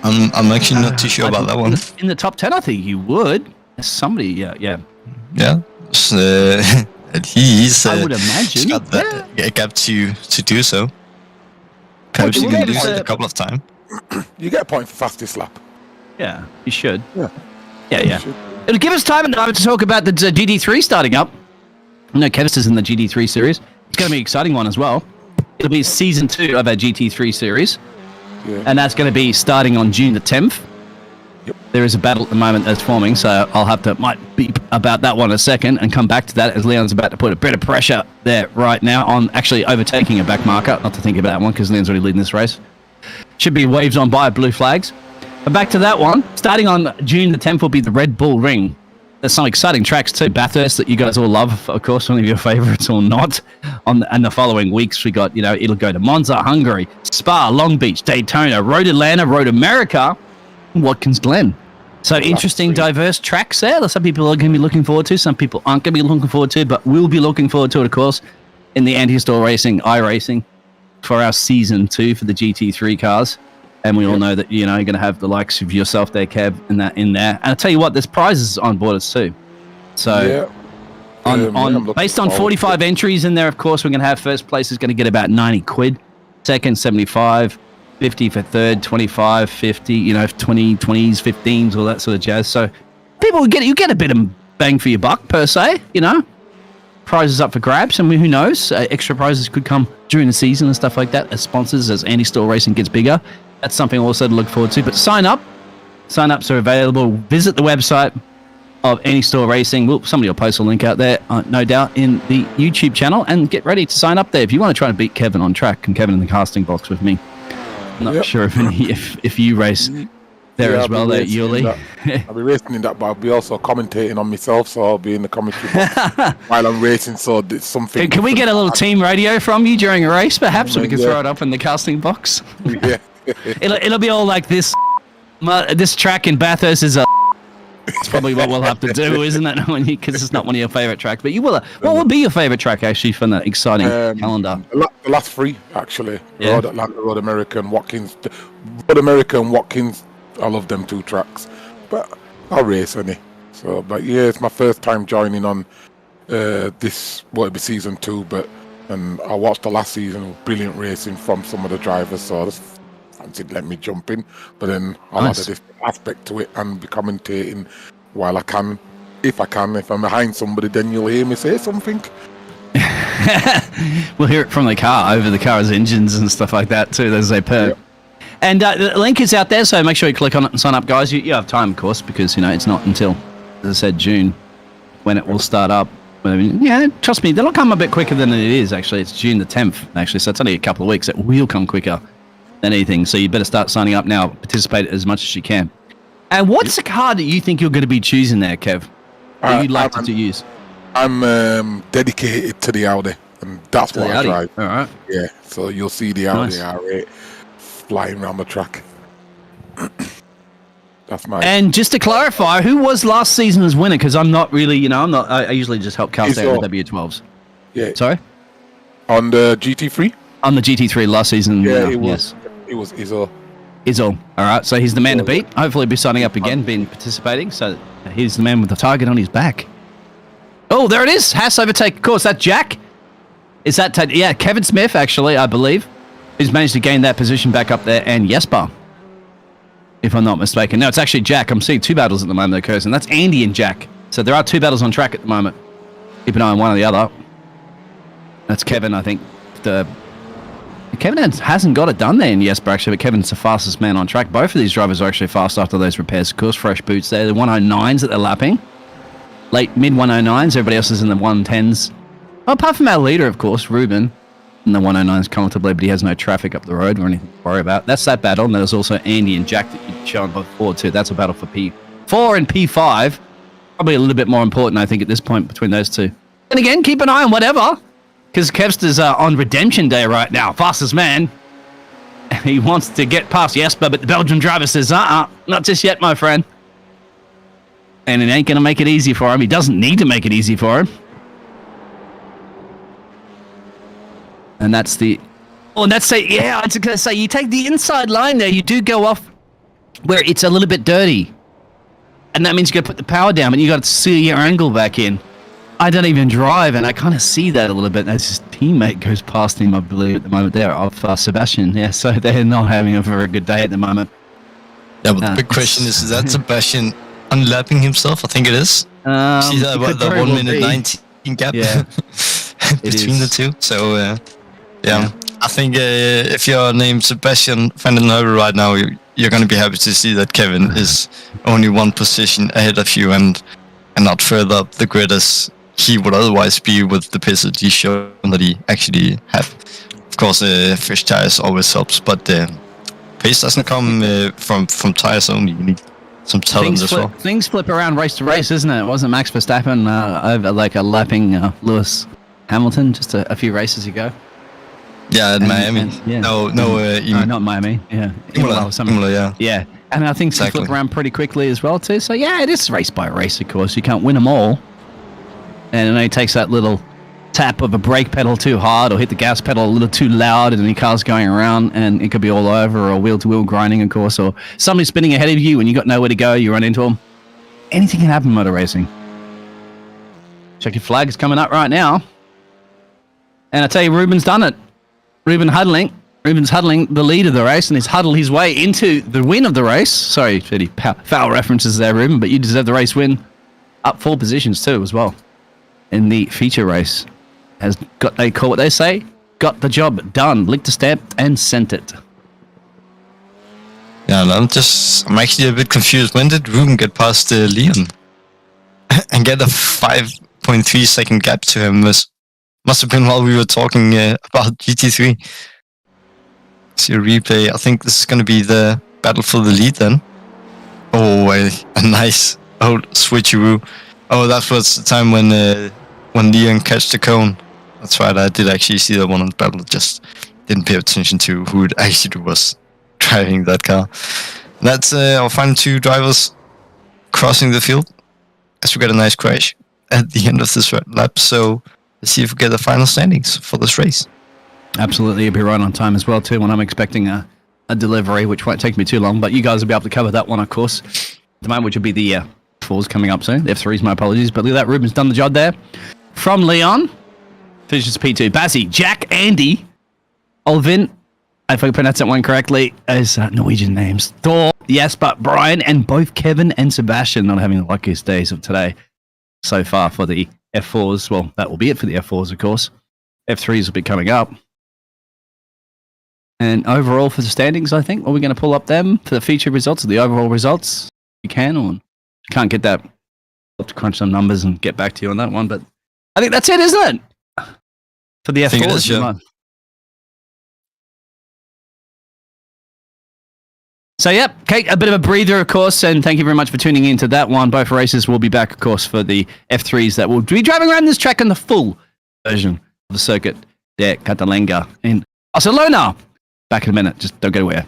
I'm actually not too sure about that one. In the top 10, I think you would. Somebody, yeah. Yeah. He's I would imagine. he's got that gap to do so. Perhaps he can lose it a couple of times. You get a point for fastest lap. Yeah, you should. Yeah. Yeah. It'll give us time and time to talk about the GT3 starting up. No, Kevis is in the GT3 series. It's going to be an exciting one as well. It'll be season 2 of our GT3 series. Yeah. And that's going to be starting on June the 10th. Yep. There is a battle at the moment that's forming, so might beep about that one in a second and come back to that as Leon's about to put a bit of pressure there right now on actually overtaking a back marker. Not to think about that one because Leon's already leading this race. Should be waves on by blue flags. But back to that one. Starting on June the 10th will be the Red Bull Ring. There's some exciting tracks too. Bathurst that you guys all love, of course, one of your favourites or not. And the following weeks we got, it'll go to Monza, Hungary, Spa, Long Beach, Daytona, Road Atlanta, Road America, Watkins Glen. So interesting, diverse tracks there. Some people are going to be looking forward to, some people aren't going to be looking forward to, but we'll be looking forward to it, of course, in the Anti-Store Racing, iRacing, for our Season 2 for the GT3 cars. And we all know that, you're going to have the likes of yourself there, Kev, in there. And I'll tell you what, there's prizes on board us too. So based on 45 entries in there, of course, we're going to have first place is going to get about 90 quid, second 75, 50 for third, 25, 50, 20, 20s, 15s, all that sort of jazz. So people you get a bit of bang for your buck per se, prizes up for grabs, and who knows, extra prizes could come during the season and stuff like that as sponsors, as Anti-Store Racing gets bigger. That's something also to look forward to. But sign-ups are available. Visit the website of Anti-Store Racing. Somebody will post a link out there, no doubt, in the YouTube channel, and get ready to sign up there if you want to try to beat Kevin on track and Kevin in the casting box with me. I'm not sure if you race there as well, Yuli. I'll be racing in that, but I'll be also commentating on myself, so I'll be in the commentary box while I'm racing. So it's something. Can we get a little team radio from you during a race, perhaps, so we can throw it up in the casting box? Yeah. It'll be all like this. This track in Bathurst is a. It's probably what we'll have to do, isn't it? Because it's not one of your favourite tracks. But you will. What would be your favourite track actually from the exciting calendar? The last three, actually. Yeah. Road Atlanta, Road America, and Watkins. Road America and Watkins. I love them two tracks, but I'll race any. So, but yeah, it's my first time joining on this. Well, it'll be season 2, and I watched the last season. Brilliant racing from some of the drivers. So I just fancied let me jump in, but then I'll add a different aspect to it and be commentating while I can. If I can, if I'm behind somebody, then you'll hear me say something. We'll hear it from the car, over the car's engines and stuff like that too. There's a perk. Yep. And the link is out there, so make sure you click on it and sign up, guys. You have time, of course, because it's not until, as I said, June when it will start up. Trust me, they'll come a bit quicker than it is. Actually, it's June the 10th. Actually, so it's only a couple of weeks. It will come quicker than anything. So you better start signing up now. Participate as much as you can. And what's the car that you think you're going to be choosing there, Kev? That you'd like to use? I'm dedicated to the Audi, and that's what I drive. All right. Yeah. So you'll see the Audi R8 flying around the track. That's nice. And just to clarify, who was last season's winner? Because I'm not really, I usually just help cast out the W12s. Yeah. Sorry? On the GT3? On the GT3 last season. Yeah, it was Izzo. Izzo. All right, so he's the man to beat. Hopefully he'll be signing up again, being so he's the man with the target on his back. Oh, there it is. Haas overtake. Of course, that Jack. Is that, Kevin Smith, actually, I believe, who's managed to gain that position back up there, and Jesper, if I'm not mistaken. No, it's actually Jack. I'm seeing 2 battles at the moment occurs, and that's Andy and Jack. So there are 2 battles on track at the moment. Keep an eye on one or the other. That's Kevin, I think. Kevin hasn't got it done there in Jesper, actually, but Kevin's the fastest man on track. Both of these drivers are actually fast after those repairs. Of course, fresh boots there. The 109s that they're lapping. Late mid-109s. Everybody else is in the 110s. Well, apart from our leader, of course, Ruben. In the 109s comfortably, but he has no traffic up the road or anything to worry about. That's that battle. And there's also Andy and Jack that you've shown before too. That's a battle for P4 and P5. Probably a little bit more important, I think, at this point between those two. And again, keep an eye on whatever, because Kevster's on redemption day right now. Fastest man. He wants to get past Jesper, but the Belgian driver says, not just yet, my friend. And it ain't going to make it easy for him. He doesn't need to make it easy for him. And that's the... Oh, and that's I was going to say, you take the inside line there, you do go off where it's a little bit dirty. And that means you got to put the power down, and you got to seal your angle back in. I don't even drive, and I kind of see that a little bit as his teammate goes past him, I believe, at the moment there, of Sebastian. Yeah, so they're not having a very good day at the moment. Yeah, but the big question is that Sebastian unlapping himself? I think it is. See that, the 1 minute 19 gap? Yeah. between the is. two. So Yeah. I think if you're named Sebastian van den Heuvel right now, you're going to be happy to see that Kevin is only one position ahead of you and not further up the grid as he would otherwise be with the pace that he's shown that he actually have. Of course, fresh tires always helps, but pace doesn't come from tires only. You need some talent as well. Things flip around race to race, isn't it? It wasn't Max Verstappen over like a lapping Lewis Hamilton just a few races ago. Yeah, in Miami. Yeah. No, not Miami. Yeah, Imola, yeah. Yeah, and I think things Exactly. flip around pretty quickly as well too. So yeah, it is race by race, of course. You can't win them all, and it only takes that little tap of a brake pedal too hard or hit the gas pedal a little too loud and the car's going around and it could be all over, or wheel-to-wheel grinding, of course, or somebody spinning ahead of you and you got nowhere to go, you run into them. Anything can happen in motor racing. Check your flag is coming up right now. And I tell you, Ruben's done it. Ruben's huddling the lead of the race, and he's huddled his way into the win of the race. Sorry, pretty foul references there, Ruben, but you deserve the race win. Up 4 positions too, as well, in the feature race. Has got, they call what they say, got the job done, licked a stamp and sent it. Yeah, and I'm actually a bit confused. When did Ruben get past Leon and get a 5.3 second gap to him? Must have been while we were talking about GT3. See a replay. I think this is going to be the battle for the lead then. Oh, a nice old switcheroo. Oh, that was the time when Leon catched the cone. That's right, I did actually see that one on the battle. Just didn't pay attention to who it actually was driving that car. That's our final 2 drivers crossing the field as we get a nice crash at the end of this lap. So let's see if we get the final standings for this race. Absolutely, you'll be right on time as well too, when I'm expecting a delivery, which won't take me too long, but you guys will be able to cover that one, of course, at the moment, which will be the F4s coming up soon. The F3s, my apologies, but look at that, Ruben's done the job there. From Leon, finishes P2. Bassi, Jack, Andy, Olvin, if I pronounce that one correctly, as Norwegian names. Thor, Jasper, Brian, and both Kevin and Sebastian not having the luckiest days of today so far for the F4s. Well, that will be it for the F4s, of course. F3s will be coming up. And overall for the standings, I think, are we going to pull up them for the feature results or the overall results? You can, or you can't get that. I'll have to crunch some numbers and get back to you on that one, but I think that's it, isn't it? For the F4s. Yeah. So, yep, Kate, a bit of a breather, of course, and thank you very much for tuning into that one. Both races will be back, of course, for the F3s that will be driving around this track in the full version of the circuit de Catalunya in Barcelona. Back in a minute, just don't go anywhere.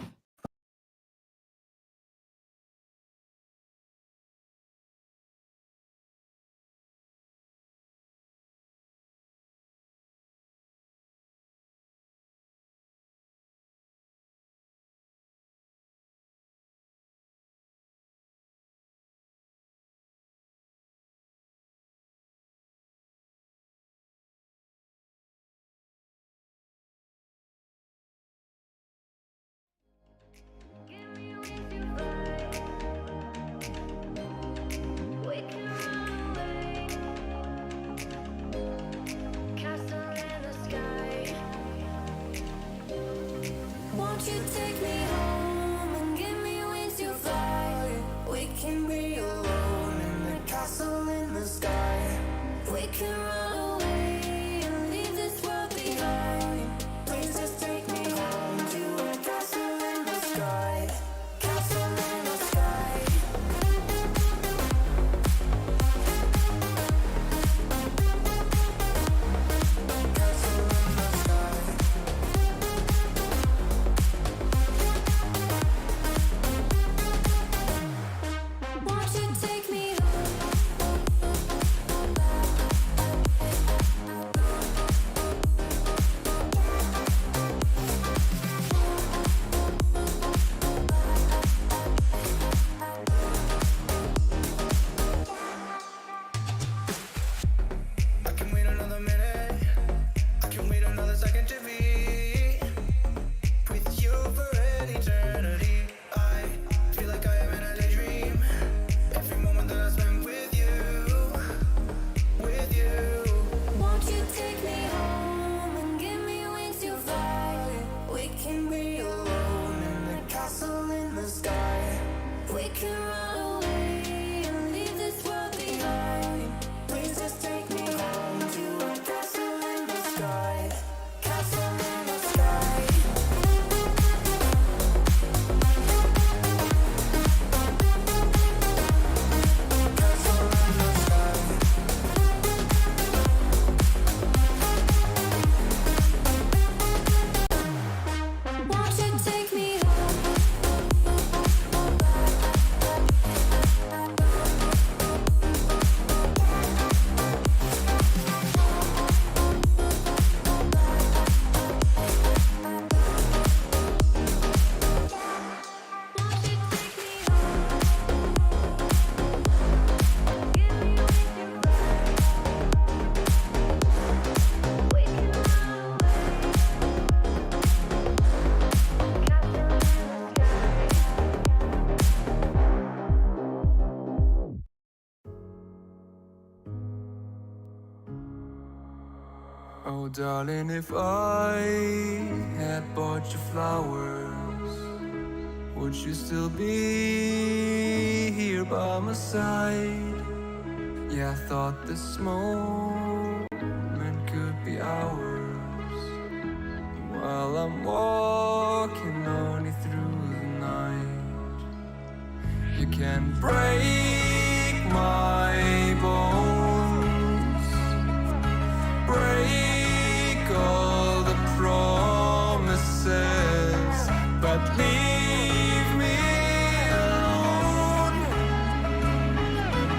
can run away and leave this world behind. Please just take me home to a castle in the sky. Castle in the sky. Won't you take me home? Oh darling, if I had bought you flowers, would you still be here by my side? Yeah, I thought this moment could be ours, while I'm walking on you through the night. You can break my bones, break all the promises, but leave me alone.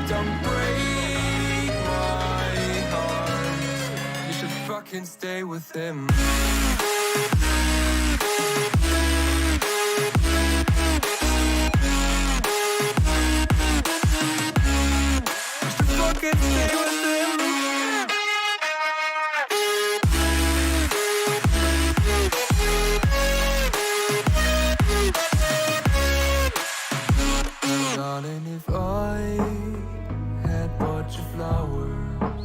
Don't break my heart. You should fucking stay with him. You should fucking stay with him. Darling, if I had bought you flowers,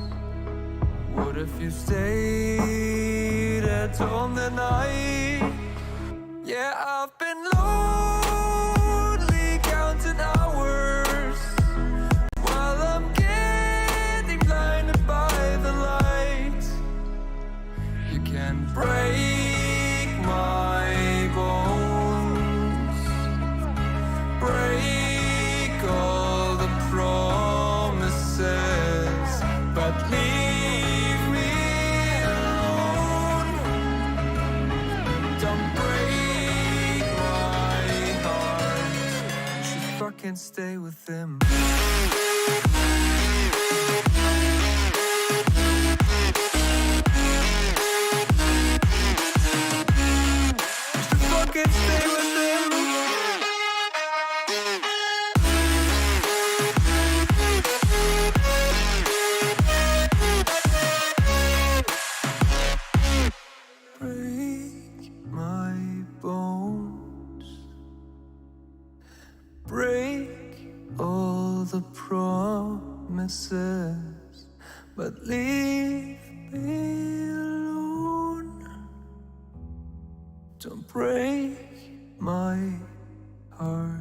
what if you stayed at home that night? Yeah, I've been lonely counting hours while I'm getting blinded by the light. You can break my bones, break all the promises, but leave me alone. Don't break my heart. You should fucking stay with him. You should fucking stay with him. Break my bones, break all the promises, but leave me alone. Don't break my heart.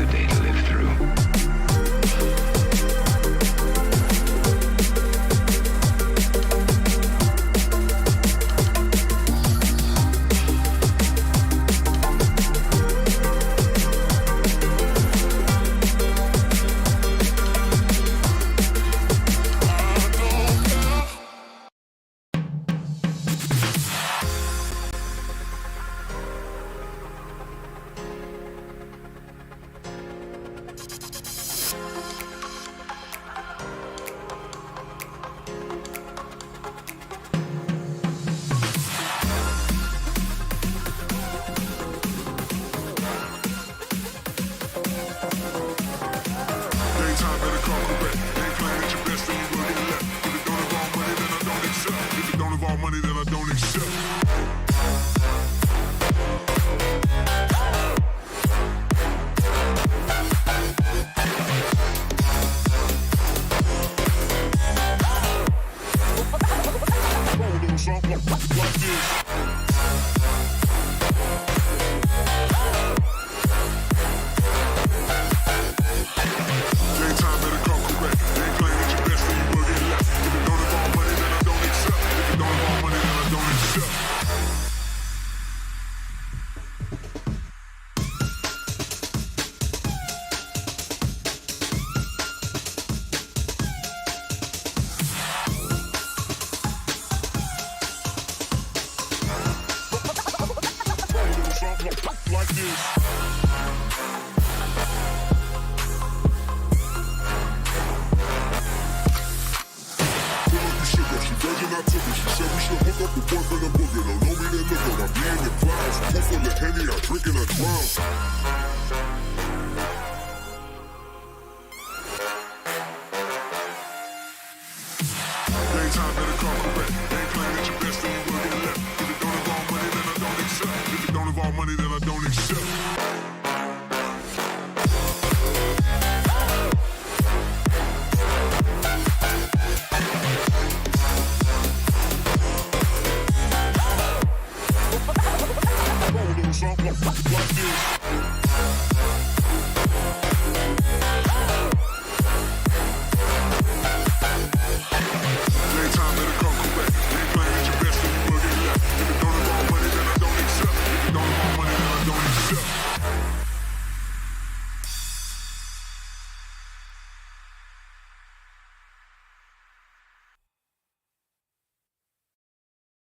another day to live through.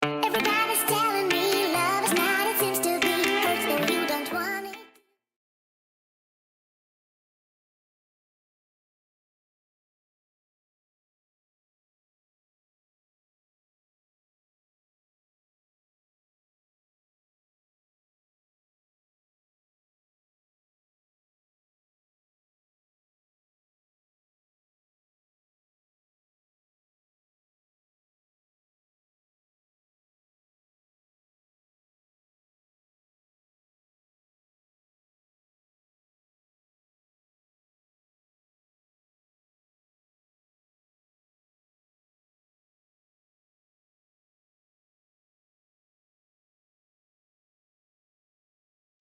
Everybody's telling me love is not it seems to be. Hurts though you don't want it.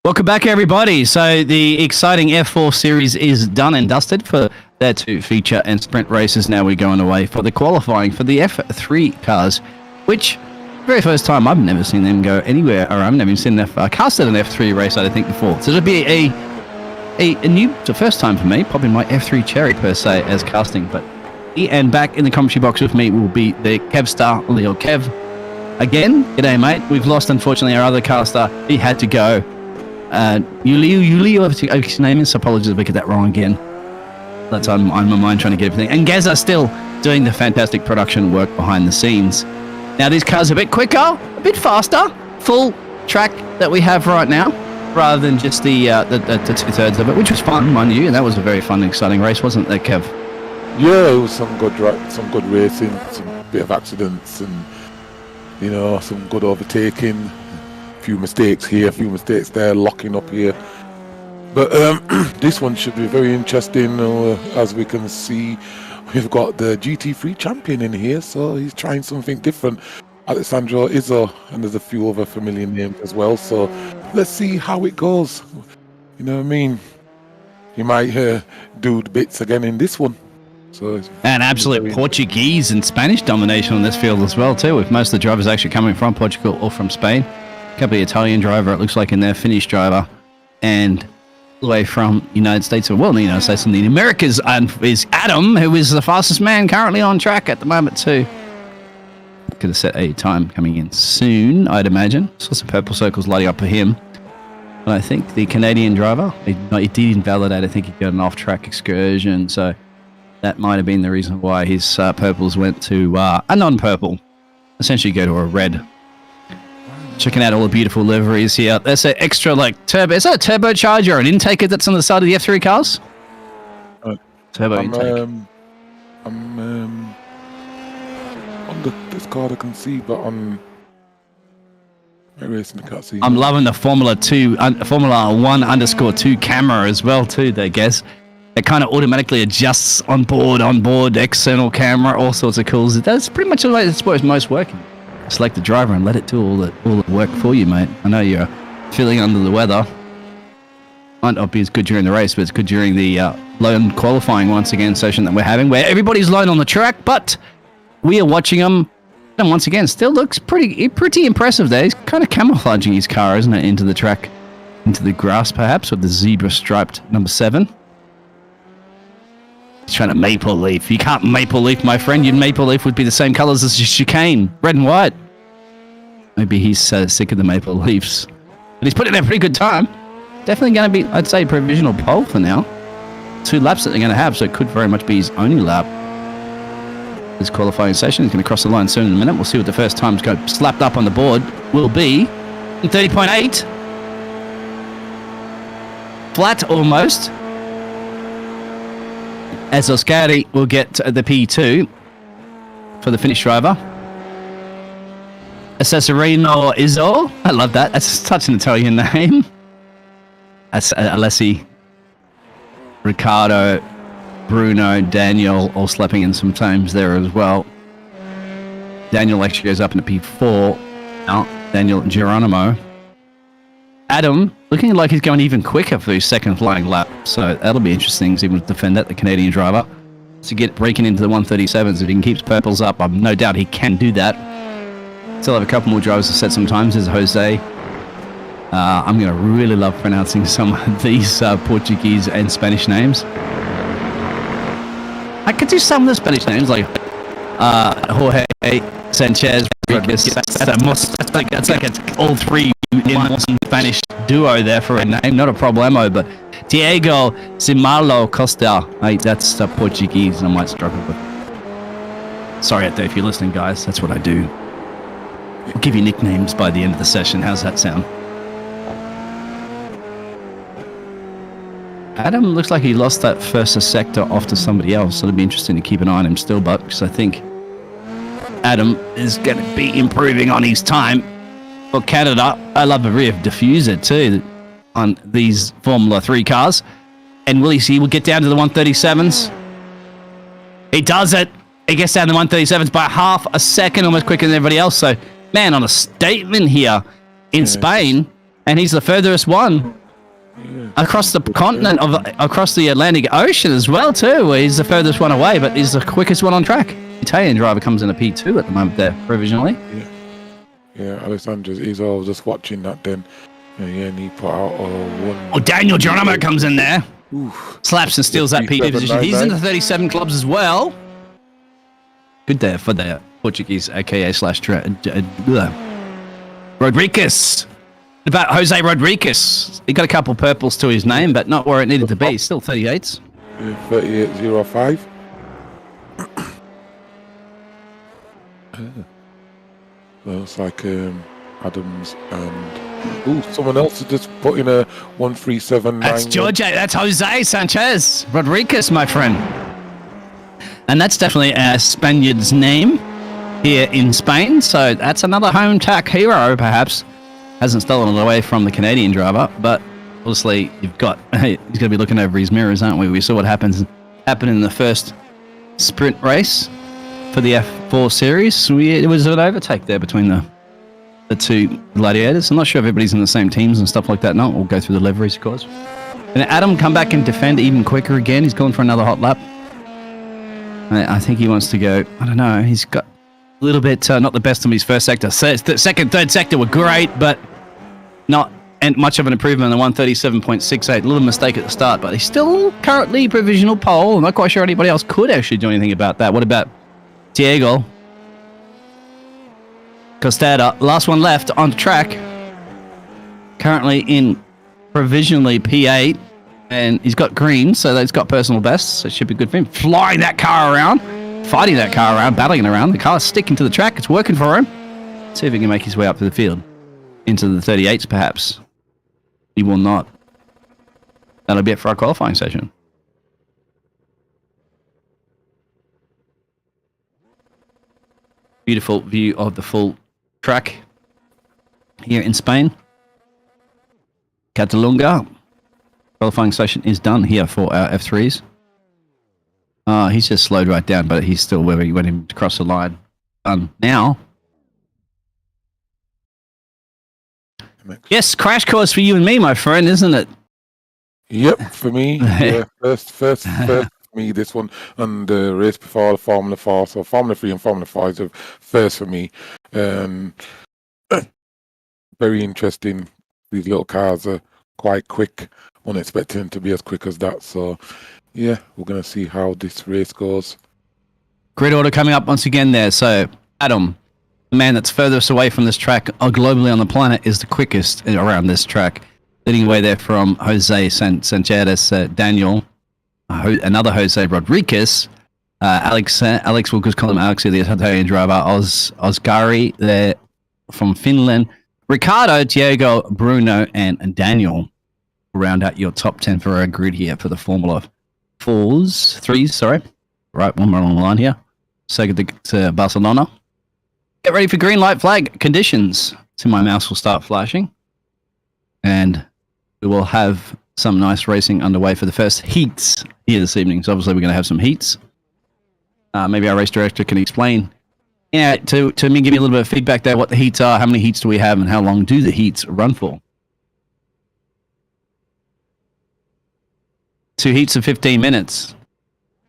Welcome back, everybody. So the exciting F4 series is done and dusted for their two feature and sprint races. Now we're going away for the qualifying for the F3 cars, which very first time I've never seen them go anywhere, or I've never seen them casted an F3 race, I think, before. So it'll be a new, the first time for me, probably my F3 Cherry per se as casting. But and back in the commentary box with me will be the Kev star, Leo Kev. Again, g'day, mate. We've lost, unfortunately, our other caster. He had to go. Yuli, whatever his name is. Apologies if I get that wrong again. That's on my mind trying to get everything. And Gaz are still doing the fantastic production work behind the scenes. Now these cars are a bit quicker, a bit faster, full track that we have right now, rather than just the 2/3 of it, which was fun, mind you. And that was a very fun, exciting race, wasn't it, Kev? Yeah, it was some good racing, some bit of accidents, and some good overtaking. Few mistakes here, a few mistakes there, locking up here. But this one should be very interesting. As we can see, we've got the GT3 champion in here, so he's trying something different. Alessandro Izzo, and there's a few other familiar names as well. So let's see how it goes. You know what I mean? he might do the bits again in this one. So and absolute Portuguese and Spanish domination on this field as well too, with most of the drivers actually coming from Portugal or from Spain. A couple of Italian driver, it looks like, in there, Finnish driver, and all the way from United States, or well, the United States and the Americas, is Adam, who is the fastest man currently on track at the moment too. Could have set a time coming in soon, I'd imagine. Saw some purple circles lighting up for him. And I think the Canadian driver, he did invalidate, I think he got an off-track excursion, so that might have been the reason why his purples went to a non-purple. Essentially go to a red. Checking out all the beautiful liveries here. There's an extra, like, turbo. Is that a turbocharger or an intaker that's on the side of the F3 cars? Turbo intake. I'm on this card I can see, but on racing I can't see. I'm loving the Formula 1_2 camera as well too, I guess. It kind of automatically adjusts on board, external camera, all sorts of cool. That's pretty much the way it's most working. Select the driver and let it do all the work for you, mate. I know you're feeling under the weather. Might not be as good during the race, but it's good during the lone qualifying once again session that we're having, where everybody's lone on the track, but we are watching him. And once again, still looks pretty impressive there. He's kind of camouflaging his car, isn't it, into the track, into the grass perhaps, with the zebra striped number 7. He's trying to maple leaf. You can't maple leaf, my friend. Your maple leaf would be the same colours as your chicane, red and white. Maybe he's sick of the maple leaves. But he's putting in a pretty good time. Definitely going to be, I'd say, provisional pole for now. 2 laps that they're going to have, so it could very much be his only lap. This qualifying session. He's going to cross the line soon in a minute. We'll see what the first times go slapped up on the board will be. 30.8. Flat almost. As Oscari will get the P2 for the Finnish driver. Cesarino Izzo. I love that. That's such an Italian name. Alessi, Riccardo, Bruno, Daniel, all slapping in some times there as well. Daniel actually goes up into P4. Now, Daniel Geronimo. Adam, looking like he's going even quicker for his second flying lap. So that'll be interesting. See him defend that, the Canadian driver. To get breaking into the 137s. If he can keep purples up, I've no doubt he can do that. Still have a couple more drivers to set some times. There's Jose. I'm going to really love pronouncing some of these Portuguese and Spanish names. I could do some of the Spanish names like Jorge, Sanchez, Rodriguez. That's like an all three in one Spanish duo there for a name. Not a problemo, but Diego Zimalo Costa. That's Portuguese and I might struggle with. Sorry out there if you're listening, guys. That's what I do. I'll give you nicknames by the end of the session. How's that sound? Adam looks like he lost that first sector off to somebody else, so it'll be interesting to keep an eye on him still, but because I think Adam is going to be improving on his time for Canada. I love the rear diffuser too on these Formula 3 cars. And will he will get down to the 137s? He does it. He gets down to the 137s by half a second, almost quicker than everybody else. So, man, on a statement here in Spain, and he's the furthest one. Across the continent, across the Atlantic Ocean as well, too. He's the furthest one away, but he's the quickest one on track. Italian driver comes in a P2 at the moment there, provisionally. Yeah, Alessandro's, he's all just watching that then. And he put out one. Oh, Daniel Geronimo comes in there. Oof. Slaps and steals that P2 position. He's in the 37 clubs as well. Good there for the Portuguese, aka Rodriguez. About Jose Rodriguez. He got a couple purples to his name, but not where it needed to be. Still 38s. 38.05. Well, it's like Adams and someone else is just put in a 137.9. That's George. That's Jose Sanchez Rodriguez, my friend. And that's definitely a Spaniard's name here in Spain. So that's another home track hero, perhaps. Hasn't stolen it away from the Canadian driver, but obviously he's going to be looking over his mirrors, aren't we? We saw what happened in the first sprint race for the F4 series. It was an overtake there between the two gladiators. I'm not sure if everybody's in the same teams and stuff like that. No, we'll go through the liveries, of course. Can Adam come back and defend even quicker again? He's gone for another hot lap. I think he wants to go. I don't know. He's got a little bit not the best of his first sector. Second, third sector were great, but not much of an improvement on the 137.68. A little mistake at the start, but he's still currently provisional pole. I'm not quite sure anybody else could actually do anything about that. What about Diego Costera? Last one left on track. Currently in provisionally P8. And he's got green, so he's got personal best, so it should be good for him. Flying that car around, fighting that car around, battling it around. The car's sticking to the track. It's working for him. Let's see if he can make his way up to the field. Into the 38s, perhaps. He will not. That'll be it for our qualifying session. Beautiful view of the full track here in Spain. Catalunya. Qualifying session is done here for our F3s. He's just slowed right down, but he's still where he went him to cross the line. Done now. Yes, crash course for you and me, my friend, isn't it? Yep, for me. Yeah, first for me, this one. And the race before the Formula 4. So Formula 3 and Formula 5 is the first for me. Very interesting. These little cars are quite quick. Wasn't expecting him to be as quick as that. So, yeah, we're going to see how this race goes. Grid order coming up once again there. So, Adam, the man that's furthest away from this track globally on the planet, is the quickest around this track. Leading away there from Jose Sanchez, Daniel, another Jose Rodriguez, Alex, we'll just call him Alex, the Italian driver, Osgari there from Finland, Ricardo, Diego, Bruno, and Daniel. Round out your top 10 for our grid here for the Formula 3s, sorry. Right, one more on the line here. Second to Barcelona. Get ready for green light flag conditions. So my mouse will start flashing. And we will have some nice racing underway for the first heats here this evening. So obviously we're going to have some heats. Maybe our race director can explain. Yeah, to me, give me a little bit of feedback there, what the heats are, how many heats do we have, and how long do the heats run for? 2 heats of 15 minutes,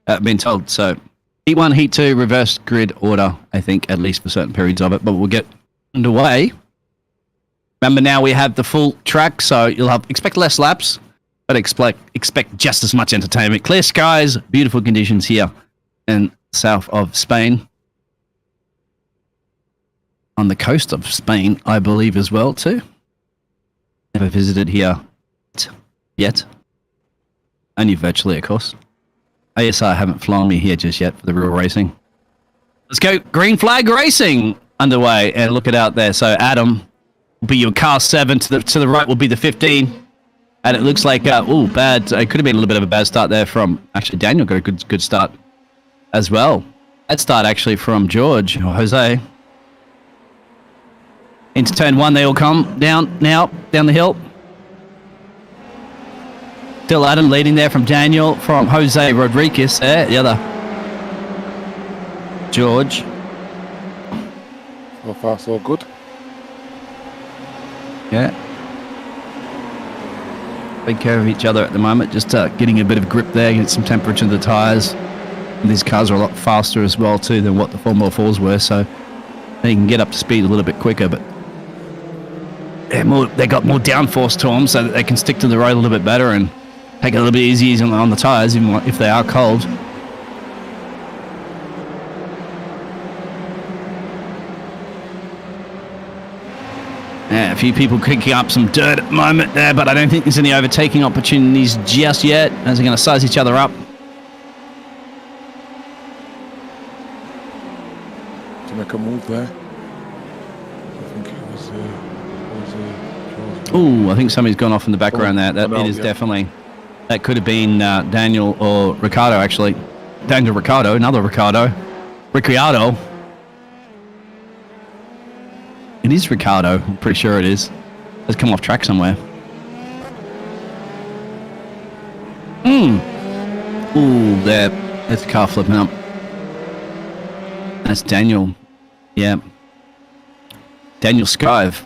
I've been told. So, heat 1, heat 2, reverse grid order, I think, at least for certain periods of it. But we'll get underway. Remember, now we have the full track, so expect less laps, but expect just as much entertainment. Clear skies, beautiful conditions here in south of Spain. On the coast of Spain, I believe, as well, too. Never visited here yet. Only virtually, of course. ASR haven't flown me here just yet for the real racing. Let's go. Green flag racing underway. And look it out there. So Adam will be your car 7. To the right will be the 15. And it looks like, bad. It could have been a little bit of a bad start there from... Actually, Daniel got a good start as well. That start actually from George, or Jose. Into turn 1, they all come down now, down the hill. Still Adam leading there from Daniel, from Jose Rodriguez there, the other George. So far, so good. Yeah. Take care of each other at the moment, just getting a bit of grip there, getting some temperature in the tyres. And these cars are a lot faster as well too than what the Formula 4s were, so they can get up to speed a little bit quicker, but they got more downforce to them so that they can stick to the road a little bit better and take it a little bit easier on the tyres, even if they are cold. Yeah, a few people kicking up some dirt at the moment there, but I don't think there's any overtaking opportunities just yet, as they're going to size each other up. To make a move there. I think it was Ooh, I think somebody's gone off in the background there. It is definitely... That could have been Daniel or Ricardo, actually. Daniel Ricardo, another Ricardo. Ricciardo. It is Ricardo, I'm pretty sure it is. Let's come off track somewhere. Ooh, there's the car flipping up. That's Daniel. Yeah. Daniel Skive.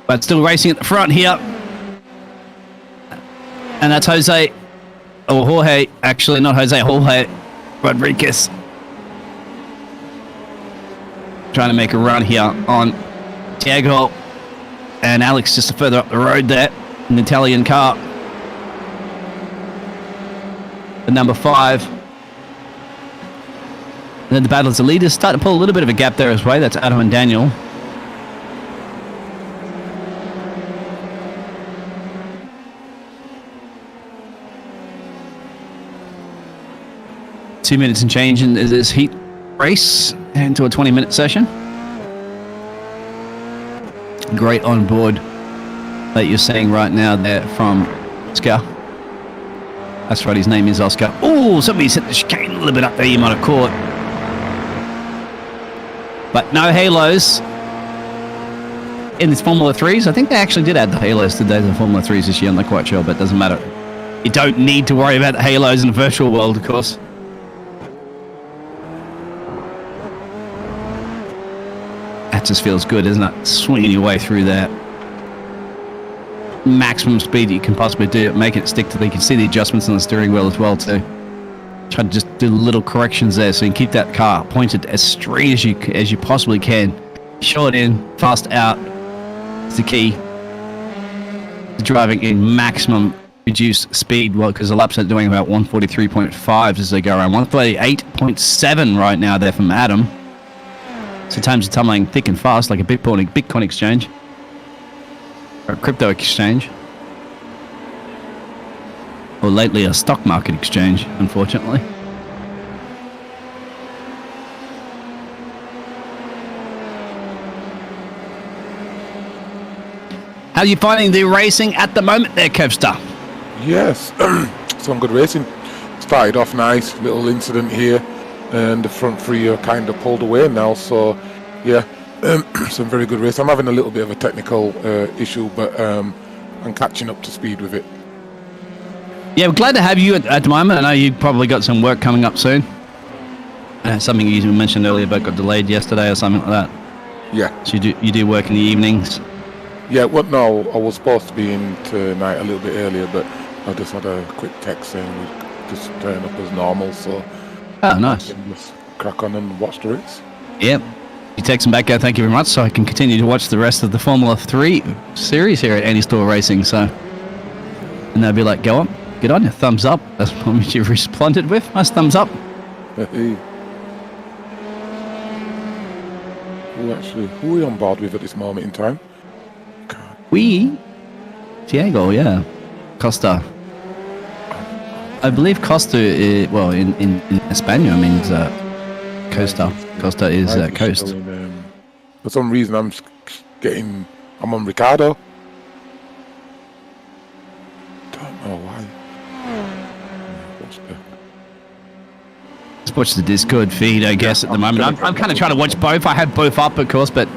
But still racing at the front here. And that's Jose, or Jorge, actually, not Jose, Jorge Rodriguez. Trying to make a run here on Diego and Alex just further up the road there. An Italian car. The number 5. And then the battle as the leaders start to pull a little bit of a gap there as well. That's Adam and Daniel. Two minutes and change in this heat race into a 20-minute session. Great on board that you're seeing right now there from Oscar. That's right, his name is Oscar. Oh, somebody's hit the chicane a little bit up there, you might have caught. But no halos in this Formula 3s. I think they actually did add the halos to the Formula 3s this year. I'm not quite sure, but it doesn't matter. You don't need to worry about the halos in the virtual world, of course. That just feels good, isn't it? Swinging your way through that. Maximum speed you can possibly do, make it stick to the, you can see the adjustments on the steering wheel as well too. Try to just do little corrections there so you can keep that car pointed as straight as you possibly can. Short in, fast out is the key to driving in maximum reduced speed. Well, because the laps are doing about 143.5 as they go around. 138.7 right now there from Adam. Sometimes you're tumbling thick and fast like a Bitcoin exchange. Or a crypto exchange. Or lately a stock market exchange, unfortunately. How are you finding the racing at the moment there, Kevstar? Yes, some good racing. Started off nice, little incident here, and the front three are kind of pulled away now, so yeah, some very good race. I'm having a little bit of a technical issue, but I'm catching up to speed with it. Yeah, we're glad to have you at the moment. I know you probably got some work coming up soon. Something you mentioned earlier about got delayed yesterday or something like that. Yeah. So you do work in the evenings? Yeah, well, no, I was supposed to be in tonight a little bit earlier, but I just had a quick text saying we just turn up as normal, so... Oh, nice. Just crack on and watch the race. Yep. You text them back, go, thank you very much, so I can continue to watch the rest of the Formula 3 series here at Any Store Racing, so... And they'll be like, go on, get on, your thumbs up. That's what you responded with, nice thumbs up. Hey. Who are we on board with at this moment in time? Diego, yeah. Costa. I believe Costa is, well, in España means Costa. Costa is coast. Showing, for some reason I'm on Ricardo. Don't know why. Let's watch the Discord feed, I guess, at the moment. I'm kind of trying to watch both. I have both up, of course, but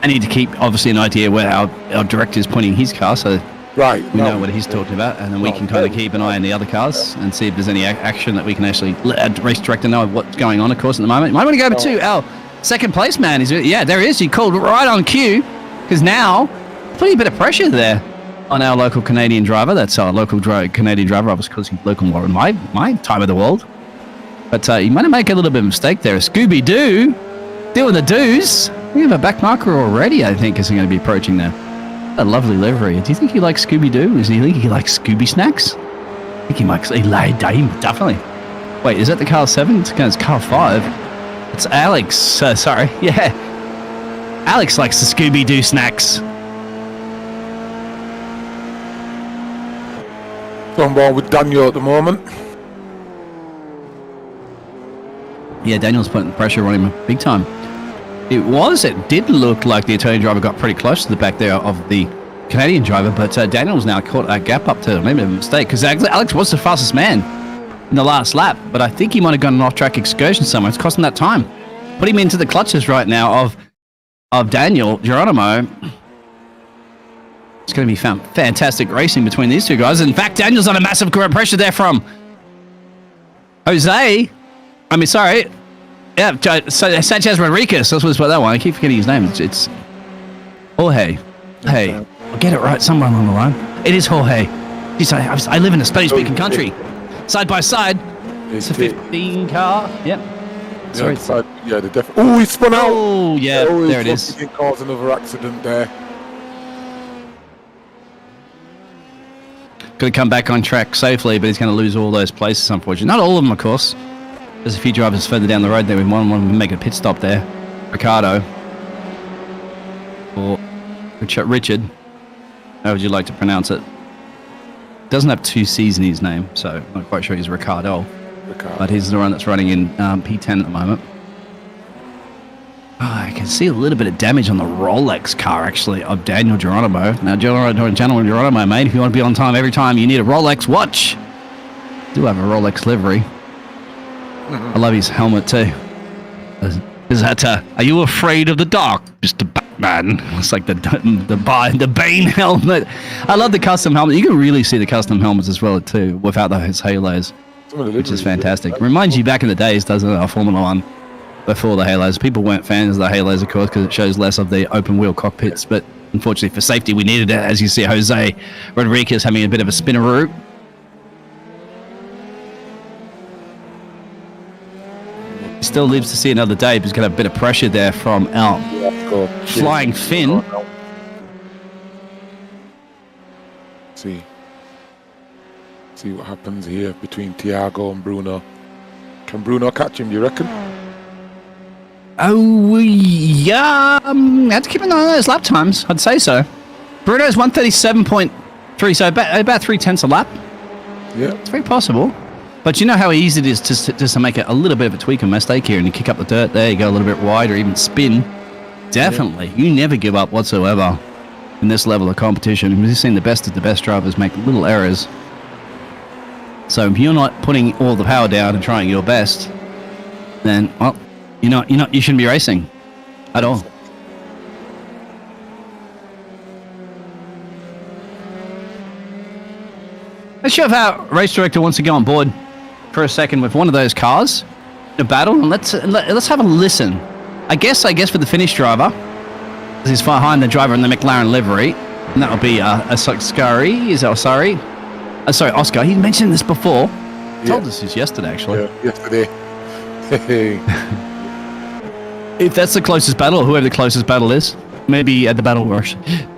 I need to keep, obviously, an idea where our director is pointing his car, so right, we know what he's talking about, and then we can kind of keep an eye on the other cars and see if there's any action that we can actually let a race director know what's going on, of course, at the moment. You might want to go over to our second place man. Yeah, there is. He called right on cue, because now, putting a bit of pressure there on our local Canadian driver. That's our local Canadian driver, obviously, because he's local more in my time of the world. But you might make a little bit of a mistake there. Scooby-Doo, doing the do's. We have a back marker already, I think, is going to be approaching there. A lovely livery. Do you think he likes Scooby-Doo? Does he think he likes Scooby Snacks? I think he likes definitely. Wait, is that the car 7? It's car 5. It's Alex. Sorry. Yeah. Alex likes the Scooby-Doo snacks. On board with Daniel at the moment. Yeah, Daniel's putting pressure on him big time. It did look like the Italian driver got pretty close to the back there of the Canadian driver, but Daniel's now caught a gap up to maybe a mistake, because Alex was the fastest man in the last lap, but I think he might have gone an off-track excursion somewhere. It's costing that time. Put him into the clutches right now of Daniel Geronimo. It's going to be fantastic racing between these two guys. In fact, Daniel's under massive pressure there from Jose. I mean, sorry. Yeah, Sanchez Rodriguez. That's what that one. I keep forgetting his name. It's Jorge. Hey, I'll get it right somewhere along the line. It is Jorge. Geez, I live in a Spanish-speaking country. Side by side. It's a 15 car. Yep. Sorry. Oh, he spun out. Oh, yeah. There it is. He didn't cause another accident there. Got to come back on track safely, but he's going to lose all those places, unfortunately. Not all of them, of course. There's a few drivers further down the road there. We want to make a pit stop there. Ricardo. Or Richard. How would you like to pronounce it? Doesn't have two C's in his name, so I'm not quite sure he's Ricardo. But he's the one that's running in P10 at the moment. Oh, I can see a little bit of damage on the Rolex car, actually, of Daniel Geronimo. Now, Daniel Geronimo, mate, if you want to be on time every time, you need a Rolex watch. Do have a Rolex livery. I love his helmet, too. Is that, are you afraid of the dark, Mr. Batman? It's like the Bane helmet. I love the custom helmet. You can really see the custom helmets as well, too, without those halos. Which is fantastic. Reminds you back in the days, doesn't it, of Formula 1 before the halos. People weren't fans of the halos, of course, because it shows less of the open wheel cockpits. But unfortunately for safety, we needed it. As you see, Jose Rodriguez having a bit of a spinneroo. He still lives to see another day, but he's got a bit of pressure there from our flying Finn. See what happens here between Thiago and Bruno. Can Bruno catch him, do you reckon? Oh, yeah. Have to keep an eye on those lap times. I'd say so. Bruno's 137.3, so about 3/10 a lap. Yeah. It's very possible. But you know how easy it is just to make a little bit of a tweak and mistake here, and you kick up the dirt there, you go a little bit wide or even spin. Definitely. Yeah. You never give up whatsoever in this level of competition. We've seen the best of the best drivers make little errors. So if you're not putting all the power down and trying your best, then, well, you shouldn't be racing at all. Let's show how race director wants to go on board for a second with one of those cars in a battle, and let's have a listen. I guess for the Finnish driver, he's far behind the driver in the McLaren livery, and that will be Oscar. Sorry, Oscar. He mentioned this before. He told us this yesterday, actually. Yeah, yesterday. If that's the closest battle, or whoever the closest battle is, maybe at the battle we're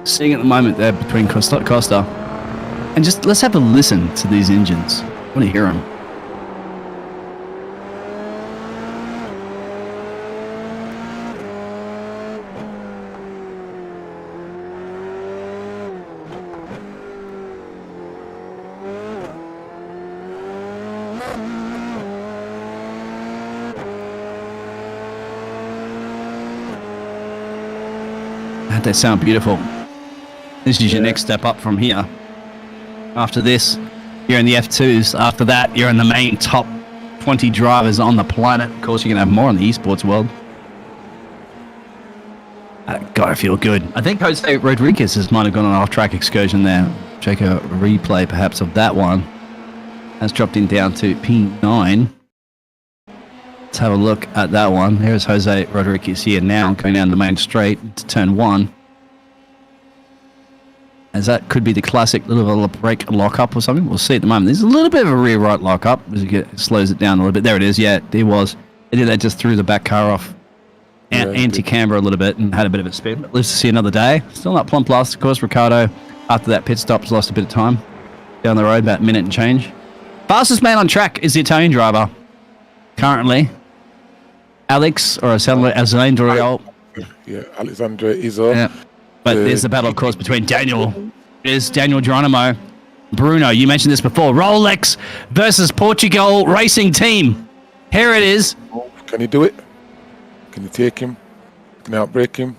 seeing at the moment there between Costa. And just let's have a listen to these engines. I want to hear them. They sound beautiful. This is your next step up from here. After this, you're in the F2s. After that, you're in the main top 20 drivers on the planet. Of course, you're going to have more in the esports world. Gotta feel good. I think Jose Rodriguez might have gone on an off-track excursion there. Check a replay, perhaps, of that one. Has dropped in down to P9. Let's have a look at that one. Here's Jose Rodriguez here now, going down the main straight to turn 1. As that could be the classic little brake lock-up or something. We'll see at the moment. There's a little bit of a rear right lock-up as it slows it down a little bit. There it is. Yeah, there was. It did that, just threw the back car off anti-camber a little bit and had a bit of a spin. But let's see another day. Still not plumb plus. Of course, Ricardo, after that pit stop, has lost a bit of time down the road, about a minute and change. Fastest man on track is the Italian driver. Currently, Alessandro. Yeah, Alessandro Izzo. Yeah. But there's the battle, of course, between Daniel Geronimo, Bruno. You mentioned this before. Rolex versus Portugal racing team. Here it is. Can you do it? Can you take him? Can you outbrake him?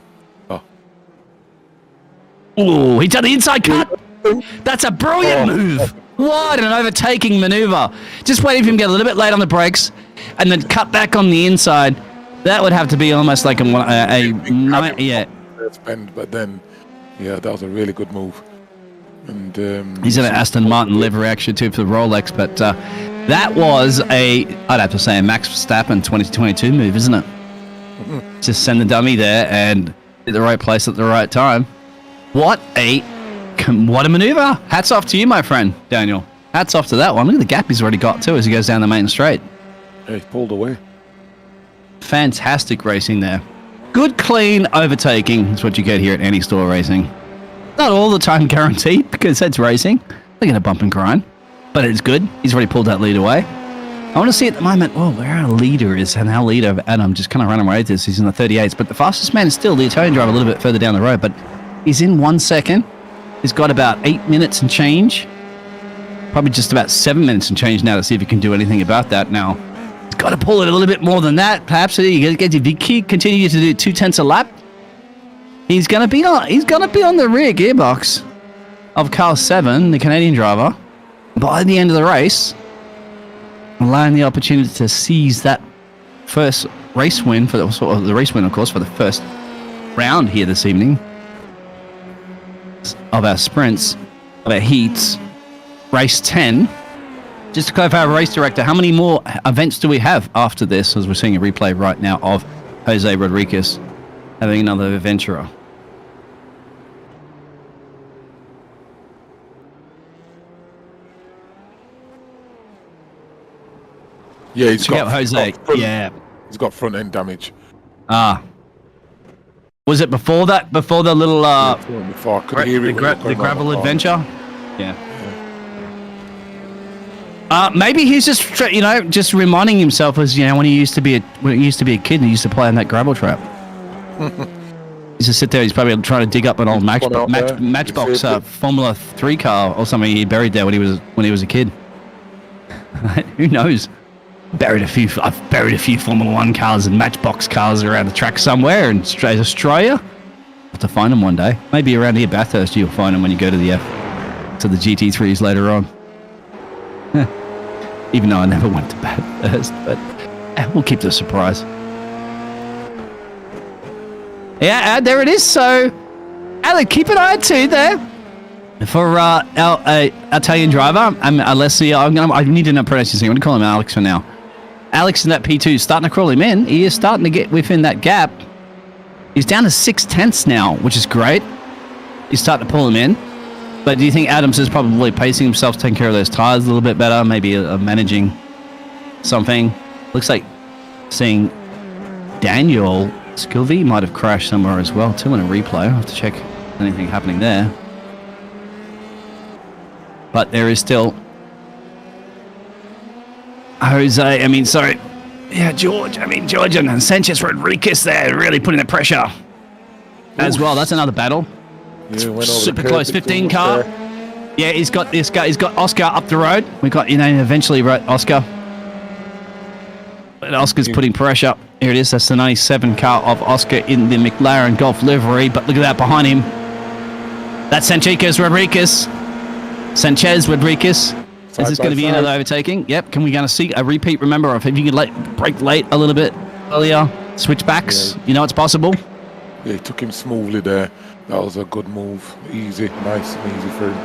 Oh, he done the inside cut. That's a brilliant move. What an overtaking maneuver. Just waiting for him to get a little bit late on the brakes and then cut back on the inside. That would have to be almost like yeah. Spend, but then, yeah, that was a really good move. And he's in an Aston Martin livery actually too for the Rolex, but that was I'd have to say a Max Verstappen 2022 move, isn't it? Just send the dummy there and at the right place at the right time. What a What a maneuver. Hats off to you, my friend, Daniel. Hats off to that one. Look at the gap he's already got, too, as he goes down the main straight. Yeah, he pulled away. Fantastic racing there. Good, clean overtaking is what you get here at any store racing. Not all the time guaranteed, because that's racing. They're going to bump and grind. But it's good. He's already pulled that lead away. I want to see at the moment, where our leader is, and our leader, Adam, just kind of running away with this. He's in the 38s, but the fastest man is still the Italian driver a little bit further down the road, but he's in 1 second. He's got about 8 minutes and change. Probably just about 7 minutes and change now to see if he can do anything about that now. He's got to pull it a little bit more than that, perhaps. If he continue to do 2/10 a lap, he's going to be on the rear gearbox of Carl 7, the Canadian driver, by the end of the race, allowing the opportunity to seize that first race win for the race win, of course, for the first round here this evening of our sprints, of our heats, race 10. Just to clarify, our race director, how many more events do we have after this? As we're seeing a replay right now of Jose Rodriguez having another adventurer. Yeah, he's got Jose. He's got front end damage. Was it before that? Before the little Before I could hear it the gravel adventure? Yeah. Maybe he's just just reminding himself as when he used to be a kid and he used to play on that gravel trap. He's just sit there. He's probably trying to dig up an old Matchbox Formula 3 car or something he buried there when he was a kid. Who knows? I've buried a few Formula 1 cars and Matchbox cars around the track somewhere in Australia. I'll have to find them one day. Maybe around here, Bathurst, you'll find them when you go to the GT3s later on. Even though I never went to Bathurst, but we'll keep the surprise. Yeah, there it is. So, Alec, keep an eye out too there for our Italian driver. Alessio. I need to know pronunciation. I'm going to call him Alex for now. Alex in that P2 is starting to crawl him in. He is starting to get within that gap. He's down to 6/10 now, which is great. He's starting to pull him in. But do you think Adams is probably pacing himself, taking care of those tires a little bit better, maybe managing something? Looks like seeing Daniel Skilvey might have crashed somewhere as well, too, in a replay. I'll have to check anything happening there. But there is still George and Sanchez Rodriguez there really putting the pressure as well. That's another battle. Yeah, Super close 15 car. Yeah, he's got Oscar up the road. We got eventually Oscar. But Oscar's putting pressure. Here it is. That's the 97 car of Oscar in the McLaren Golf livery. But look at that behind him. That's Sanchez Rodriguez. Is this going to be another overtaking? Yep. Can we going to see a repeat? Remember, if you could brake late a little bit earlier, switch backs. Yeah. It's possible. Yeah, he took him smoothly there. That was a good move. Easy, nice and easy for him.